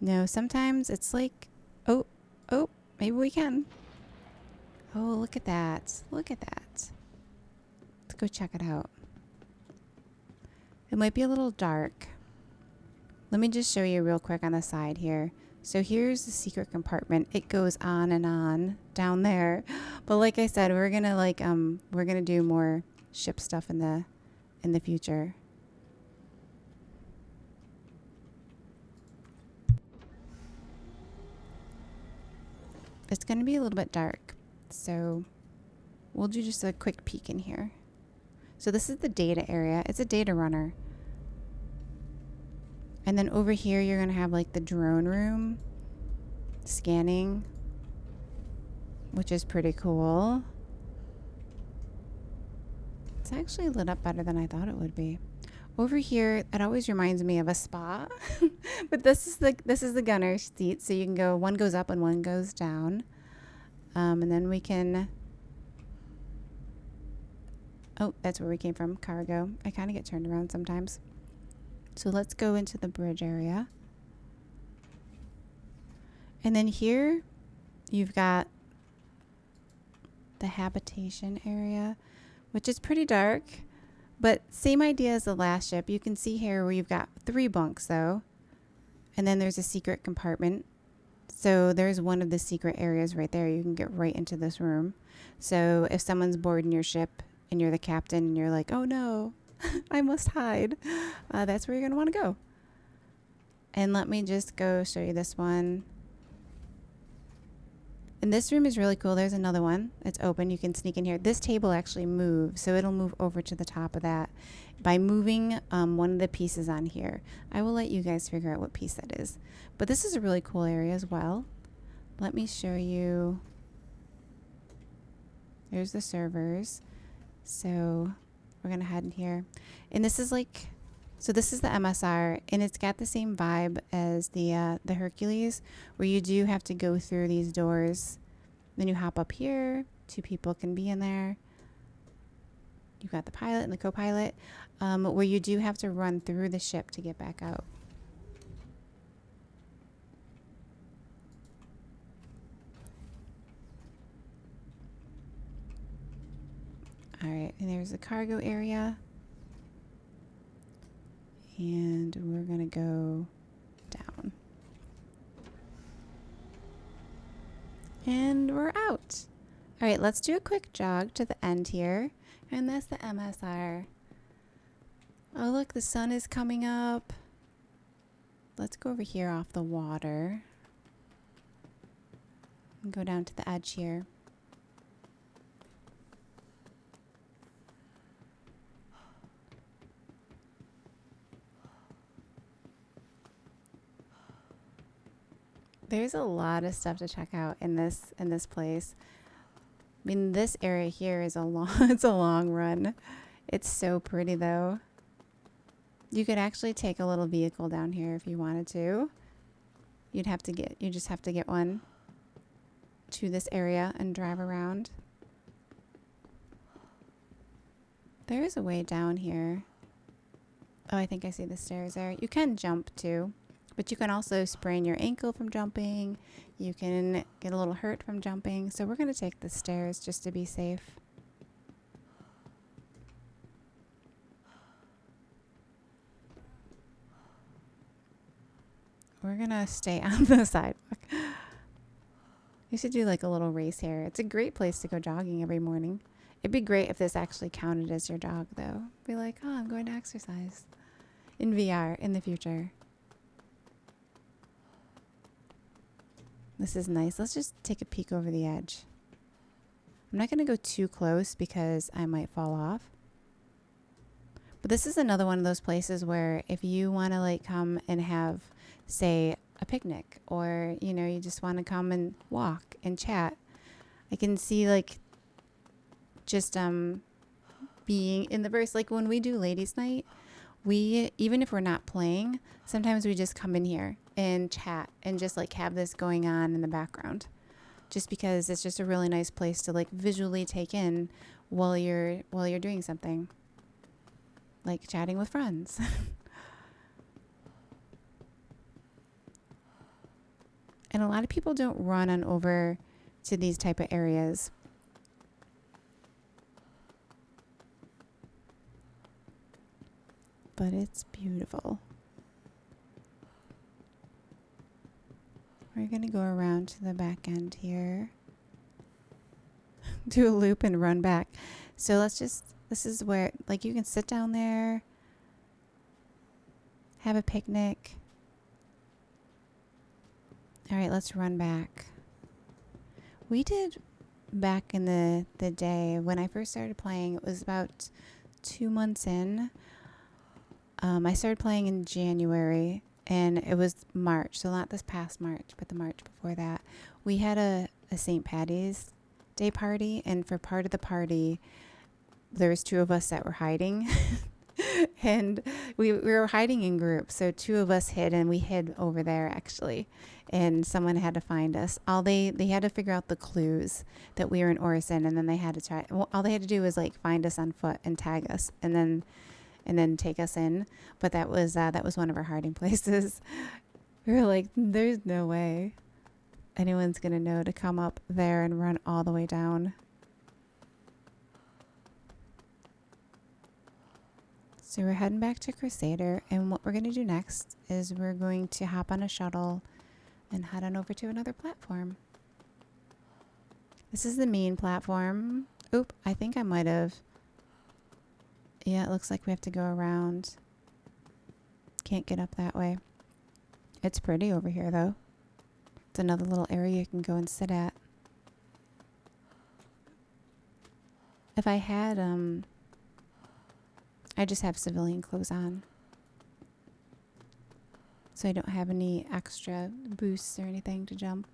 No, sometimes it's like, oh, maybe we can. Oh, look at that. Look at that. Let's go check it out. It might be a little dark. Let me just show you real quick on the side here. So here's the secret compartment. It goes on and on down there. But like I said, we're gonna do more ship stuff in the future. It's gonna be a little bit dark, so we'll do just a quick peek in here. So this is the data area. It's a data runner. And then over here, you're going to have like the drone room scanning, which is pretty cool. It's actually lit up better than I thought it would be. Over here, it always reminds me of a spa, but this is the gunner's seat. So you can go, one goes up and one goes down. And then we can, oh, that's where we came from, cargo. I kind of get turned around sometimes. So let's go into the bridge area. And then here you've got the habitation area, which is pretty dark, but same idea as the last ship. You can see here where you've got 3 bunks though. And then there's a secret compartment. So there's one of the secret areas right there. You can get right into this room. So if someone's boarding your ship and you're the captain and you're like, oh no, I must hide, that's where you're going to want to go. And let me just go show you this one. And this room is really cool. There's another one. It's open. You can sneak in here. This table actually moves, so it'll move over to the top of that by moving one of the pieces on here. I will let you guys figure out what piece that is. But this is a really cool area as well. Let me show you. There's the servers. So we're going to head in here. And this is like, so this is the MSR, and it's got the same vibe as the Hercules, where you do have to go through these doors. Then you hop up here. 2 people can be in there. You've got the pilot and the co-pilot, where you do have to run through the ship to get back out. All right, and there's the cargo area. And we're going to go down. And we're out. All right, let's do a quick jog to the end here. And that's the MSR. Oh, look, the sun is coming up. Let's go over here off the water. And go down to the edge here. There's a lot of stuff to check out in this place. I mean, this area here is it's a long run. It's so pretty though. You could actually take a little vehicle down here if you wanted to. You just have to get one to this area and drive around. There is a way down here. Oh, I think I see the stairs there. You can jump too, but you can also sprain your ankle from jumping. You can get a little hurt from jumping. So we're going to take the stairs just to be safe. We're going to stay on the sidewalk. You should do like a little race here. It's a great place to go jogging every morning. It'd be great if this actually counted as your jog, though. Be like, oh, I'm going to exercise in VR in the future. This is nice. Let's just take a peek over the edge. I'm not going to go too close because I might fall off. But this is another one of those places where if you want to like come and have, say, a picnic, or, you know, you just want to come and walk and chat, I can see like just being in the verse. Like when we do ladies night, we, even if we're not playing, sometimes we just come in here and chat and just like have this going on in the background, just because it's just a really nice place to like visually take in while you're doing something, like chatting with friends. And a lot of people don't run on over to these type of areas. But it's beautiful. We're going to go around to the back end here. Do a loop and run back. So let's just, this is where, like, you can sit down there, have a picnic. All right, let's run back. We did back in the day when I first started playing, it was about 2 months in. I started playing in January, and it was March, so not this past March, but the March before that. We had a St. Patty's Day party, and for part of the party, there was 2 of us that were hiding. And we were hiding in groups, so 2 of us hid, and we hid over there actually, and someone had to find us. They had to figure out the clues that we were in Orison, and then they had to try, all they had to do was like find us on foot and tag us, and then take us in. But that was one of our hiding places. We were like, there's no way anyone's gonna know to come up there and run all the way down. So we're heading back to Crusader, and what we're going to do next is we're going to hop on a shuttle and head on over to another platform. This is the main platform. Oop, I think I might have. Yeah, it looks like we have to go around. Can't get up that way. It's pretty over here, though. It's another little area you can go and sit at. If I had, I just have civilian clothes on, so I don't have any extra boosts or anything to jump.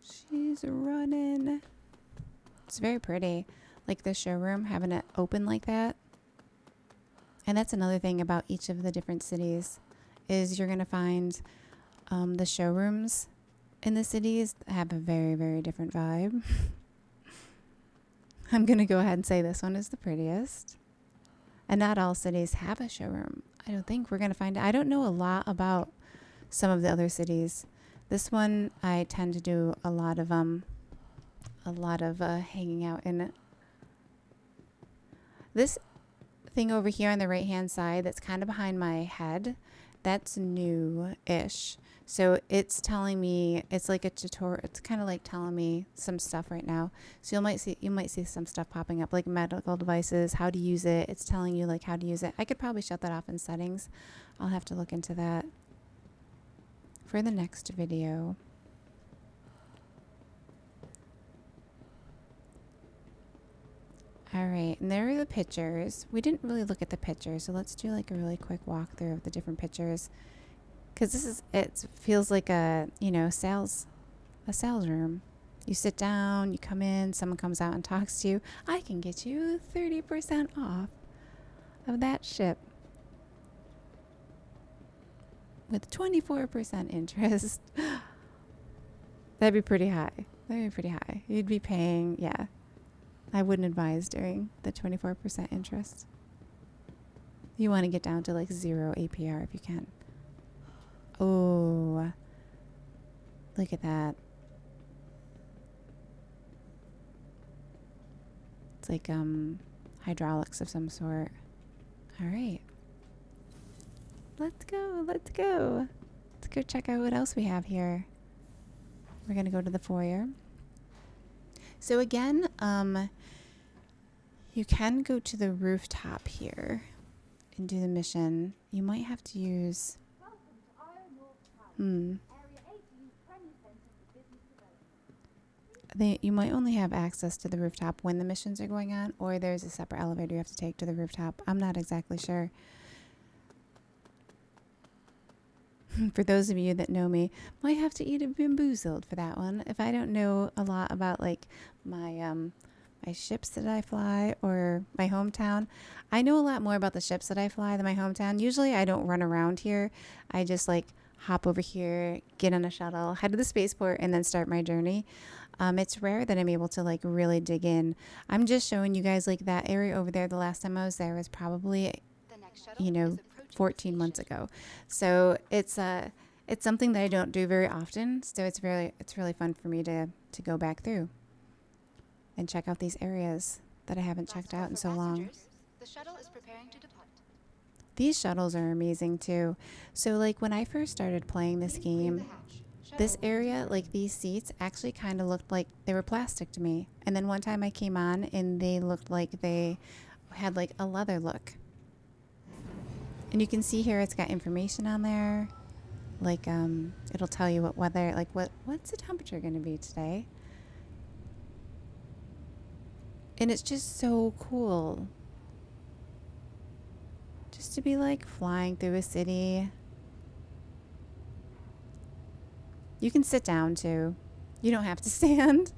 She's running. It's very pretty, like the showroom, having it open like that. And that's another thing about each of the different cities, is you're going to find the showrooms in the cities have a very, very different vibe. I'm going to go ahead and say this one is the prettiest. And not all cities have a showroom. I don't think we're going to find it. I don't know a lot about some of the other cities. This one, I tend to do a lot of hanging out in it. This thing over here on the right-hand side that's kind of behind my head, that's new-ish. So it's telling me, it's like a tutorial. It's kind of like telling me some stuff right now. So you might see some stuff popping up, like medical devices, how to use it. It's telling you like how to use it. I could probably shut that off in settings. I'll have to look into that for the next video. All right, and there are the pictures. We didn't really look at the pictures, so let's do like a really quick walkthrough of the different pictures. Because it feels like a sales room. You sit down, you come in, someone comes out and talks to you. I can get you 30% off of that ship with 24% interest. That'd be pretty high. You'd be paying, yeah. I wouldn't advise doing the 24% interest. You want to get down to like 0 APR if you can. Oh, look at that. It's like hydraulics of some sort. All right. Let's go. Let's go. Let's go check out what else we have here. We're going to go to the foyer. So again, you can go to the rooftop here and do the mission. You might have to use... You might only have access to the rooftop when the missions are going on, or there's a separate elevator you have to take to the rooftop. I'm not exactly sure. For those of you that know me, might have to eat a bamboozled for that one. If I don't know a lot about like my my ships that I fly or my hometown, I know a lot more about the ships that I fly than my hometown. Usually I don't run around here. I just like hop over here, get on a shuttle, head to the spaceport, and then start my journey. It's rare that I'm able to like really dig in. I'm just showing you guys like that area over there. The last time I was there was probably, 14 months ago. So it's something that I don't do very often. So it's really fun for me to go back through and check out these areas that I haven't checked out in so long. The shuttle is preparing to depart. These shuttles are amazing too. So like when I first started playing this game, this area, like these seats, actually kind of looked like they were plastic to me. And then one time I came on and they looked like they had like a leather look. And you can see here it's got information on there. Like it'll tell you what weather, like what's the temperature going to be today. And it's just so cool. Just to be like flying through a city. You can sit down too. You don't have to stand.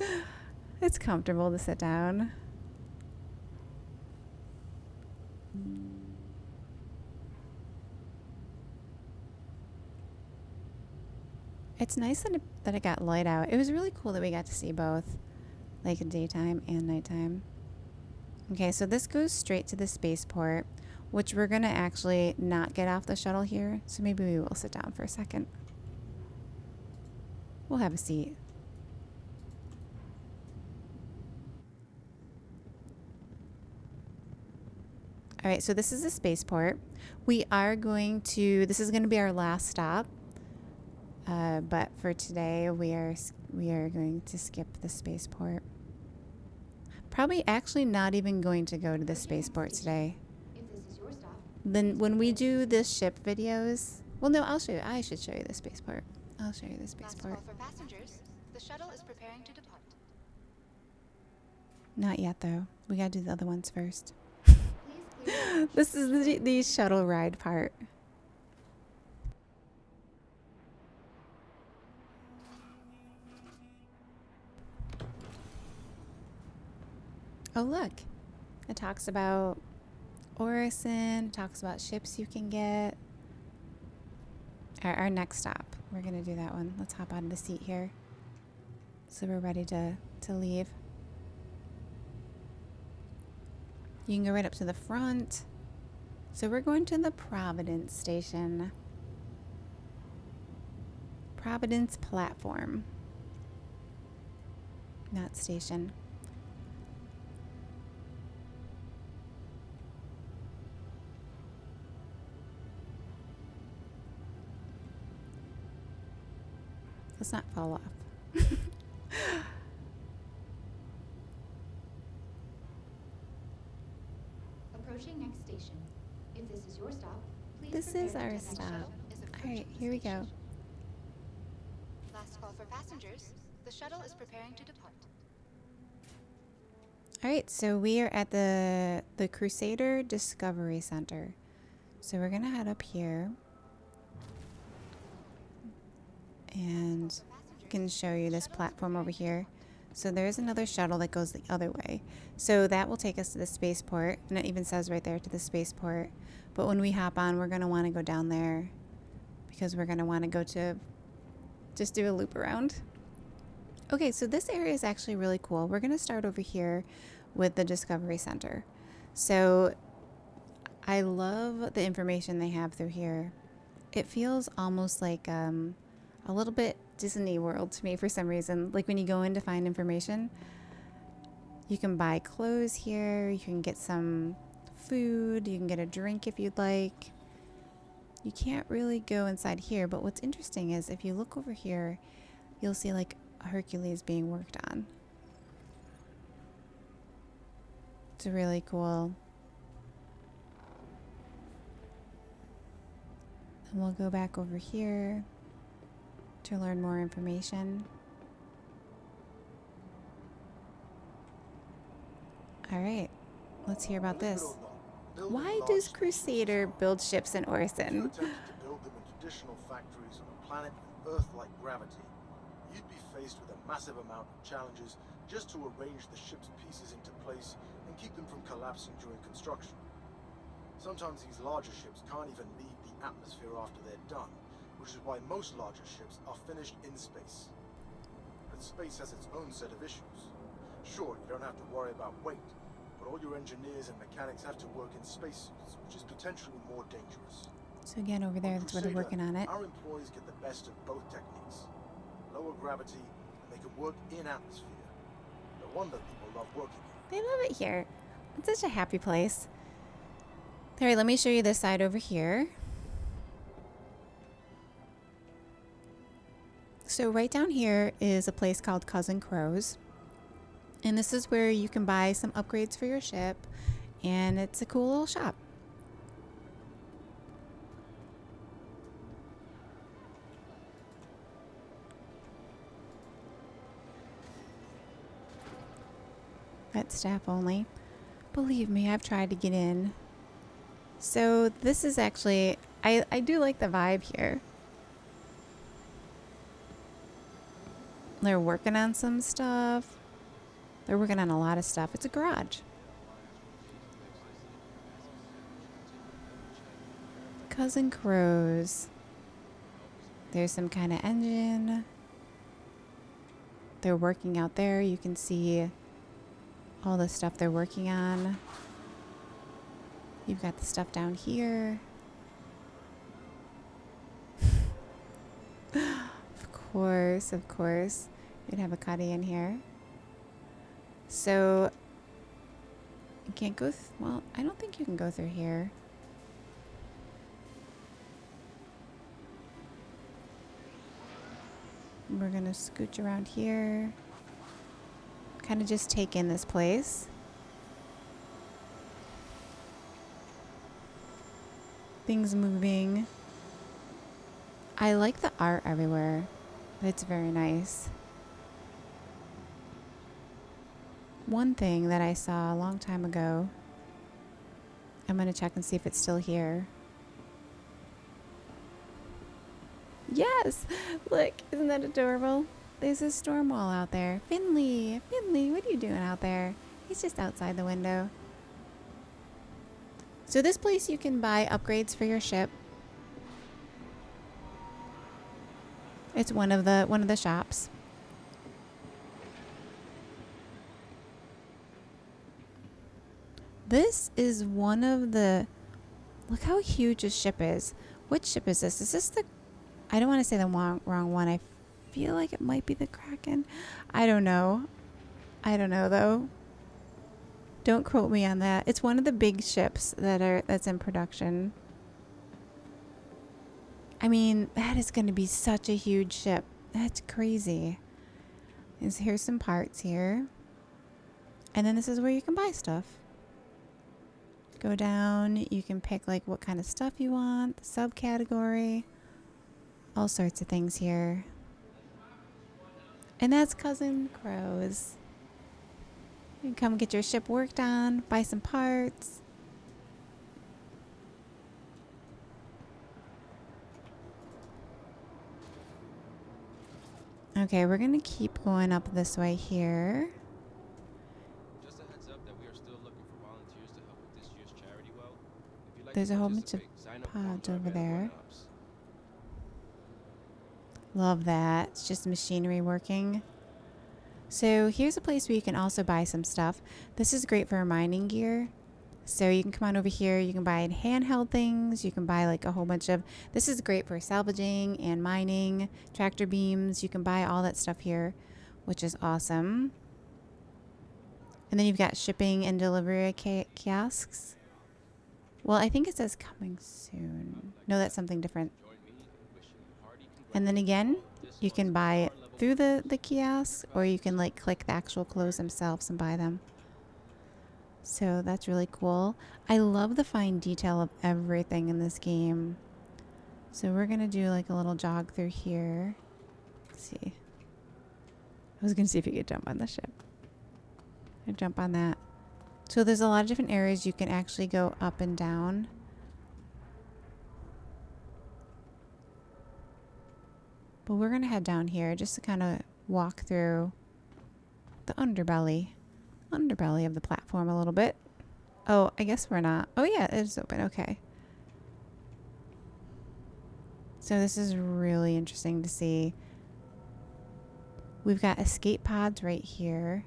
It's comfortable to sit down. It's nice that it got light out. It was really cool that we got to see both, like daytime and nighttime. Okay, so this goes straight to the spaceport, which we're going to actually not get off the shuttle here. So maybe we will sit down for a second. We'll have a seat. All right, so this is the spaceport. This is going to be our last stop. But for today, we are going to skip the spaceport. Probably actually not even going to go to the spaceport today. If this is your stop, Then when we do the ship videos, well, no, I should show you the spaceport. I'll show you the last spaceport. call for passengers. The shuttle is preparing to depart. Not yet, though. We gotta do the other ones first. Please clear. This is the shuttle ride part. Oh, look. It talks about Orison. It talks about ships you can get. Our next stop. We're going to do that one. Let's hop out of the seat here. So we're ready to leave. You can go right up to the front. So we're going to the Providence station. Providence platform. Not station. Let's not fall off. Approaching next station. If this is your stop, please This prepare is that our the next stop. shuttle is All approaching right, the here we go. station. Last call for passengers. The shuttle is preparing to depart. All right, so we are at the Crusader Discovery Center. So we're gonna head up here, and I can show you this platform over here. So there's another shuttle that goes the other way. So that will take us to the spaceport, and it even says right there to the spaceport. But when we hop on, we're gonna want to go down there because we're gonna want to go to just do a loop around. Okay, so this area is actually really cool. We're gonna start over here with the Discovery Center. So I love the information they have through here. It feels almost like a little bit Disney World to me for some reason. Like when you go in to find information, you can buy clothes here, you can get some food, you can get a drink if you'd like. You can't really go inside here, but what's interesting is if you look over here, you'll see like a Hercules being worked on. It's really cool. And we'll go back over here to learn more information. All right, let's hear about Believe it this. or not, building Why large does spaceships Crusader is hard. build ships in If you Orison? attempted to build them in traditional factories on a planet with Earth-like gravity, you'd be faced with a massive amount of challenges just to arrange the ship's pieces into place and keep them from collapsing during construction. Sometimes these larger ships can't even leave the atmosphere after they're done, which is why most larger ships are finished in space. But space has its own set of issues. Sure, you don't have to worry about weight, but all your engineers and mechanics have to work in spacesuits, which is potentially more dangerous. So again, over there, that's where they're working on it. Our employees get the best of both techniques. Lower gravity, and they can work in atmosphere. No wonder people love working here. They love it here. It's such a happy place. All right, let me show you this side over here. So right down here is a place called Cousin Crow's. And this is where you can buy some upgrades for your ship. And it's a cool little shop. That's staff only. Believe me, I've tried to get in. So this is actually, I do like the vibe here. They're working on some stuff. They're working on a lot of stuff. It's a garage. Cousin Crow's. There's some kind of engine. They're working out there. You can see all the stuff they're working on. You've got the stuff down here. Of course. You'd have a cuddy in here. So, you can't go, well, I don't think you can go through here. We're gonna scooch around here. Kind of just take in this place. Things moving. I like the art everywhere. It's very nice. One thing that I saw a long time ago, I'm going to check and see if it's still here. Yes! Look, isn't that adorable? There's a storm wall out there. Finley, what are you doing out there? He's just outside the window. So this place you can buy upgrades for your ship. It's one of the shops. This is one of the, look how huge this ship is. Which ship is this? Is this the, I don't want to say the wrong one. I feel like it might be the Kraken. I don't know though. Don't quote me on that. It's one of the big ships that's in production. I mean, that is going to be such a huge ship. That's crazy. Here's some parts here. And then this is where you can buy stuff. Go down. You can pick like what kind of stuff you want. The subcategory. All sorts of things here. And that's Cousin Crow's. You can come get your ship worked on. Buy some parts. Okay, we're gonna keep going up this way here. Just a heads up that we are still looking for volunteers to help with this year's charity well. If you'd like There's to a whole bunch of participate, sign up pods forms are over available there. in ops. Love that. It's just machinery working. So here's a place where you can also buy some stuff. This is great for mining gear. So you can come on over here, you can buy handheld things, you can buy like a whole bunch of, this is great for salvaging and mining, tractor beams, you can buy all that stuff here, which is awesome. And then you've got shipping and delivery kiosks. Well, I think it says coming soon. No, that's something different. And then again, you can buy it through the kiosks, or you can like click the actual clothes themselves and buy them. So that's really cool. I love the fine detail of everything in this game. So we're going to do like a little jog through here. Let's see. I was going to see if you could jump on the ship. Or jump on that. So there's a lot of different areas you can actually go up and down. But we're going to head down here just to kind of walk through the underbelly of the platform a little bit. Oh, I guess we're not. Oh yeah, it is open. Okay. So this is really interesting to see. We've got escape pods right here.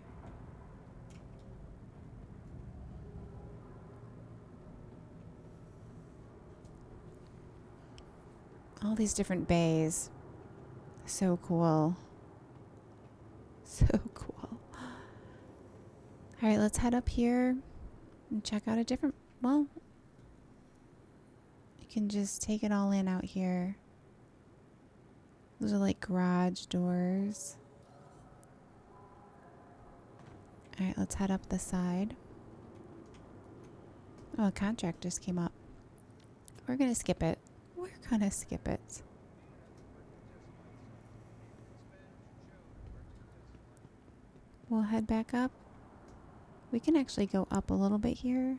All these different bays. So cool. So cool. All right, let's head up here and check out a different, well, you can just take it all in out here. Those are like garage doors. All right, let's head up the side. Oh, a contract just came up. We're going to skip it. We're going to skip it. We'll head back up. We can actually go up a little bit here.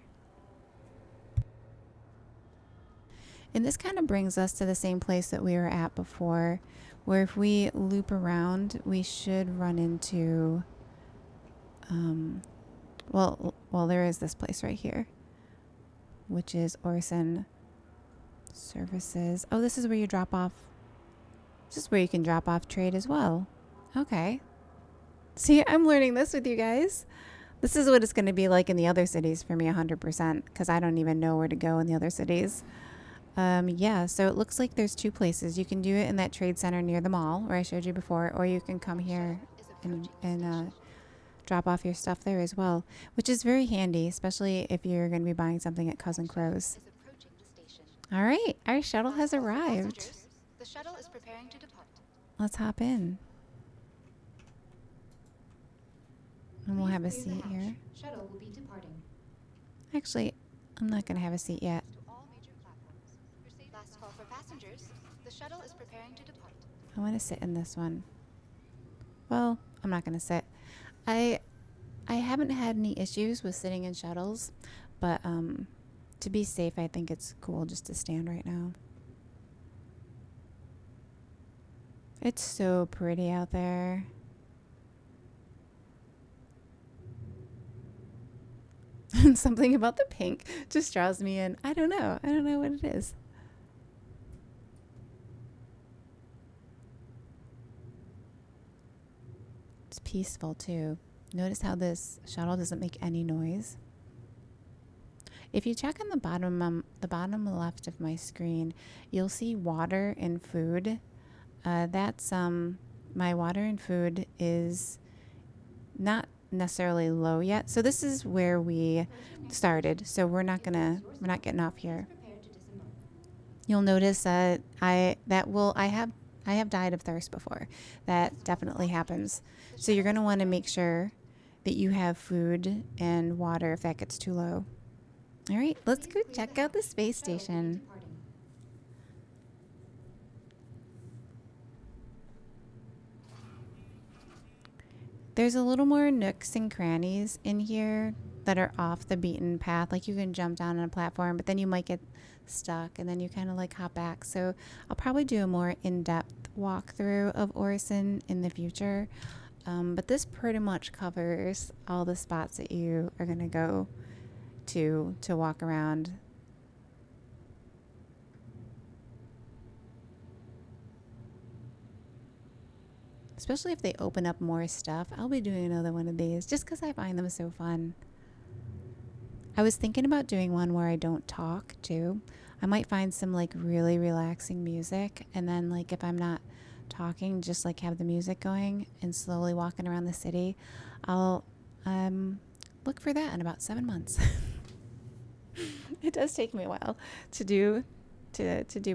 And this kind of brings us to the same place that we were at before, where if we loop around, we should run into, well, there is this place right here, which is Orison Services. Oh, this is where you drop off. This is where you can drop off trade as well. Okay. See, I'm learning this with you guys. This is what it's going to be like in the other cities for me 100%, because I don't even know where to go in the other cities. Yeah, so it looks like there's two places. You can do it in that trade center near the mall where I showed you before, or you can come here and drop off your stuff there as well, which is very handy, especially if you're going to be buying something at Cousin Crow's. All right, our shuttle has arrived. The shuttle is preparing to depart. Let's hop in. And we'll have a seat here. Shuttle will be departing. Actually, I'm not going to have a seat yet. To all major platforms. Last call for passengers. The shuttle is preparing to depart. I want to sit in this one. Well, I'm not going to sit. I haven't had any issues with sitting in shuttles, but to be safe, I think it's cool just to stand right now. It's so pretty out there. Something about the pink just draws me in. I don't know what it is. It's peaceful too. Notice how this shuttle doesn't make any noise. If you check on the bottom left of my screen, you'll see water and food. That's my water and food is not necessarily low yet. So this is where we started. So we're not getting off here. You'll notice that I have died of thirst before. That definitely happens. So you're going to want to make sure that you have food and water if that gets too low. All right, let's go check out the space station. There's a little more nooks and crannies in here that are off the beaten path. Like you can jump down on a platform, but then you might get stuck and then you kind of like hop back. So I'll probably do a more in-depth walkthrough of Orison in the future. But this pretty much covers all the spots that you are going to go to walk around. Especially if they open up more stuff. I'll be doing another one of these just because I find them so fun. I was thinking about doing one where I don't talk too. I might find some like really relaxing music, and then like if I'm not talking, just like have the music going and slowly walking around the city. I'll look for that in about 7 months. It does take me a while to do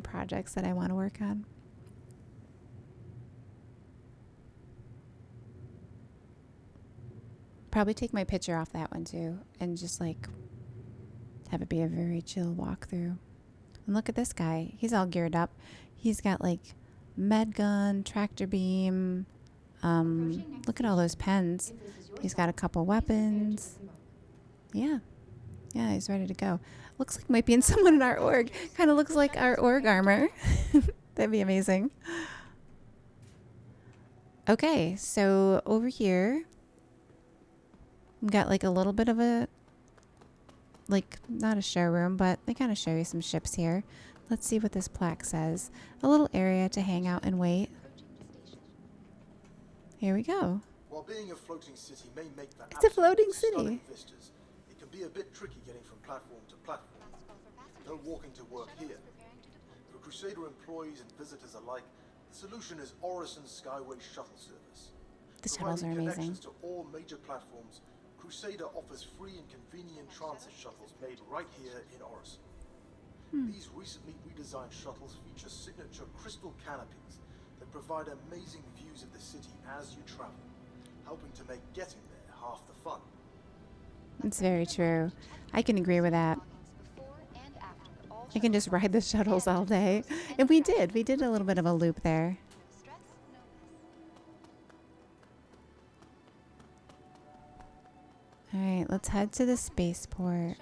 projects that I want to work on. Probably take my picture off that one too, and just like have it be a very chill walkthrough. And look at this guy. He's all geared up. He's got like med gun, tractor beam. Look at all those pens. He's got a couple weapons. Yeah. Yeah, he's ready to go. Looks like might be in someone in our org. Kind of looks like our org armor. That'd be amazing. Okay, so over here, we've got like a little bit of a, like not a showroom, but they kind of show you some ships here. Let's see what this plaque says. A little area to hang out and wait. Here we go. While being a floating city may make for It's a floating absolutely city. stunning vistas, it can be a bit tricky getting from platform to platform. No walking to work here. For Crusader employees and visitors alike, the solution is Orison's Skyway shuttle service. The shuttles are Providing amazing. connections to all major platforms, Crusader offers free and convenient transit shuttles made right here in Orison. These recently redesigned shuttles feature signature crystal canopies that provide amazing views of the city as you travel, helping to make getting there half the fun. It's very true. I can agree with that. I can just ride the shuttles all day. And we did. We did a little bit of a loop there. All right, let's head to the spaceport.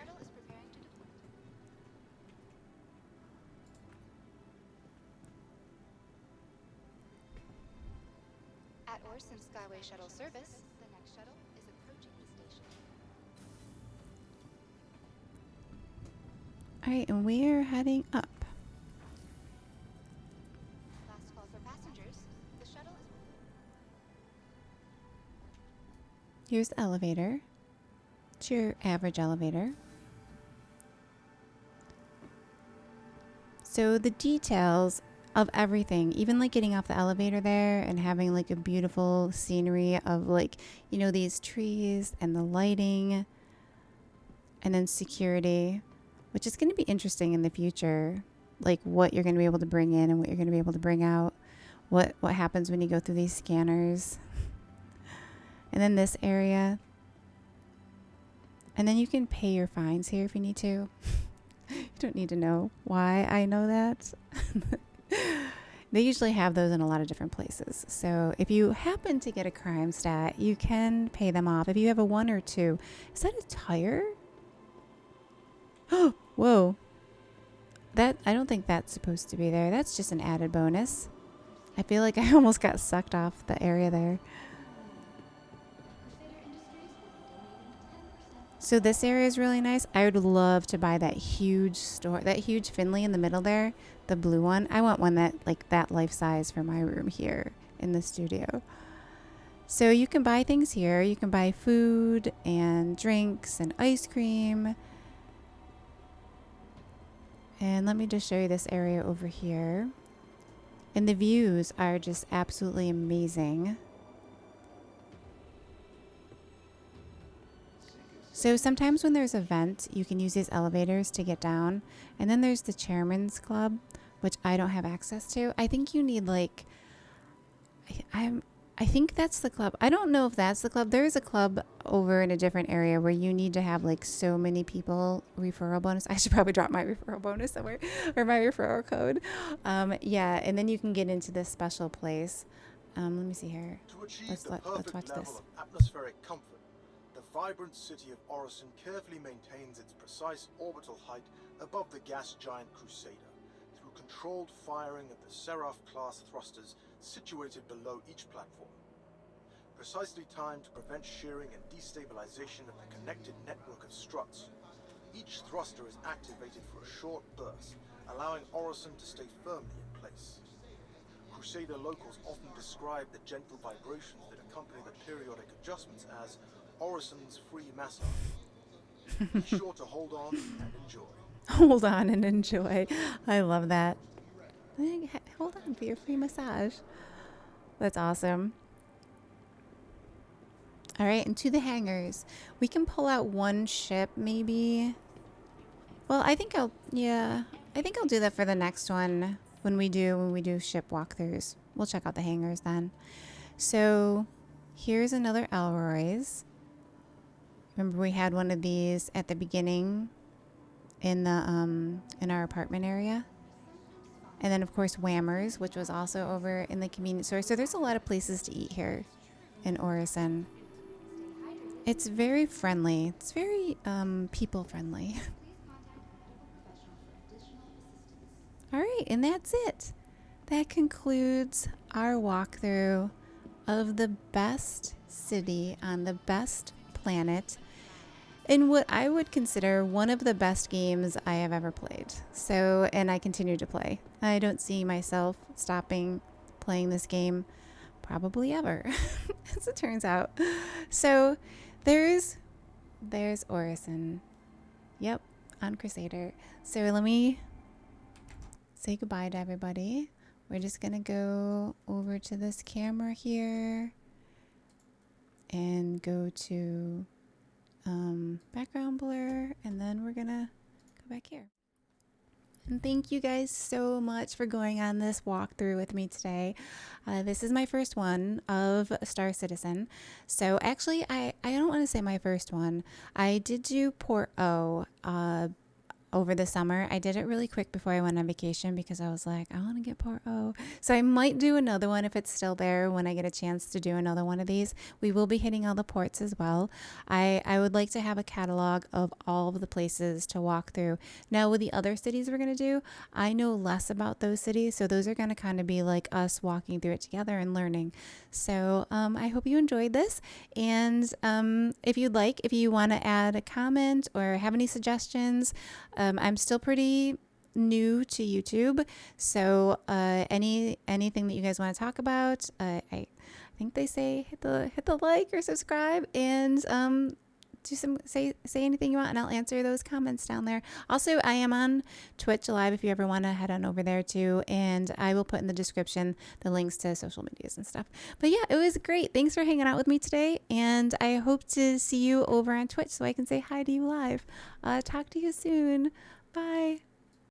At Orison Skyway Shuttle Service, the next shuttle is approaching the station. All right, and we're heading up. Last call for passengers. The shuttle is... Here's the elevator. It's your average elevator. So the details of everything, even like getting off the elevator there and having like a beautiful scenery of like, you know, these trees and the lighting, and then security, which is going to be interesting in the future, like what you're going to be able to bring in and what you're going to be able to bring out, what happens when you go through these scanners. And then this area, and then you can pay your fines here if you need to. You don't need to know why I know that. They usually have those in a lot of different places. So if you happen to get a crime stat, you can pay them off. If you have a 1 or 2, is that a tire? Oh, whoa. That, I don't think that's supposed to be there. That's just an added bonus. I feel like I almost got sucked off the area there. So this area is really nice. I would love to buy that huge store, that huge Finley in the middle there, the blue one. I want one that like that life size for my room here in the studio. So you can buy things here. You can buy food and drinks and ice cream. And let me just show you this area over here. And the views are just absolutely amazing. So sometimes when there's a vent, you can use these elevators to get down. And then there's the Chairman's Club, which I don't have access to. I think you need like, I think that's the club. I don't know if that's the club. There is a club over in a different area where you need to have like so many people referral bonus. I should probably drop my referral bonus somewhere, or my referral code. Yeah, and then you can get into this special place. Let me see here. To achieve Let's the watch perfect this. level of atmospheric comfort, the vibrant city of Orison carefully maintains its precise orbital height above the gas giant Crusader through controlled firing of the Seraph-class thrusters situated below each platform. Precisely timed to prevent shearing and destabilization of the connected network of struts, each thruster is activated for a short burst, allowing Orison to stay firmly in place. Crusader locals often describe the gentle vibrations that accompany the periodic adjustments as Orison's free massage. Be sure to hold on and enjoy. Hold on and enjoy. I love that. Hold on for your free massage. That's awesome. All right, and to the hangars. We can pull out one ship maybe. Well, I think I'll do that for the next one when we do ship walkthroughs. We'll check out the hangars then. So, here's another Elroy's. Remember we had one of these at the beginning in the in our apartment area. And then of course Whammers, which was also over in the convenience store. So there's a lot of places to eat here in Orison. It's very friendly. It's very people friendly. All right, and that's it. That concludes our walkthrough of the best city on the best planet in what I would consider one of the best games I have ever played. So, and I continue to play. I don't see myself stopping playing this game probably ever, as it turns out. So, there's Orison. Yep, on Crusader. So let me say goodbye to everybody. We're just gonna go over to this camera here and go to background blur, and then we're gonna go back here. And thank you guys so much for going on this walkthrough with me today. This is my first one of Star Citizen. So actually, I don't want to say my first one. I did do Port O over the summer. I did it really quick before I went on vacation because I was like, I want to get Port O. So I might do another one if it's still there when I get a chance to do another one of these. We will be hitting all the ports as well. I would like to have a catalog of all of the places to walk through. Now with the other cities we're going to do, I know less about those cities. So those are going to kind of be like us walking through it together and learning. So I hope you enjoyed this. And if you want to add a comment or have any suggestions, I'm still pretty new to YouTube, so anything that you guys want to talk about, I think they say hit the like or subscribe, and say anything you want, and I'll answer those comments down there. Also, I am on Twitch Live if you ever want to head on over there too, and I will put in the description the links to social medias and stuff. But yeah, it was great. Thanks for hanging out with me today, and I hope to see you over on Twitch so I can say hi to you live. Talk to you soon. Bye.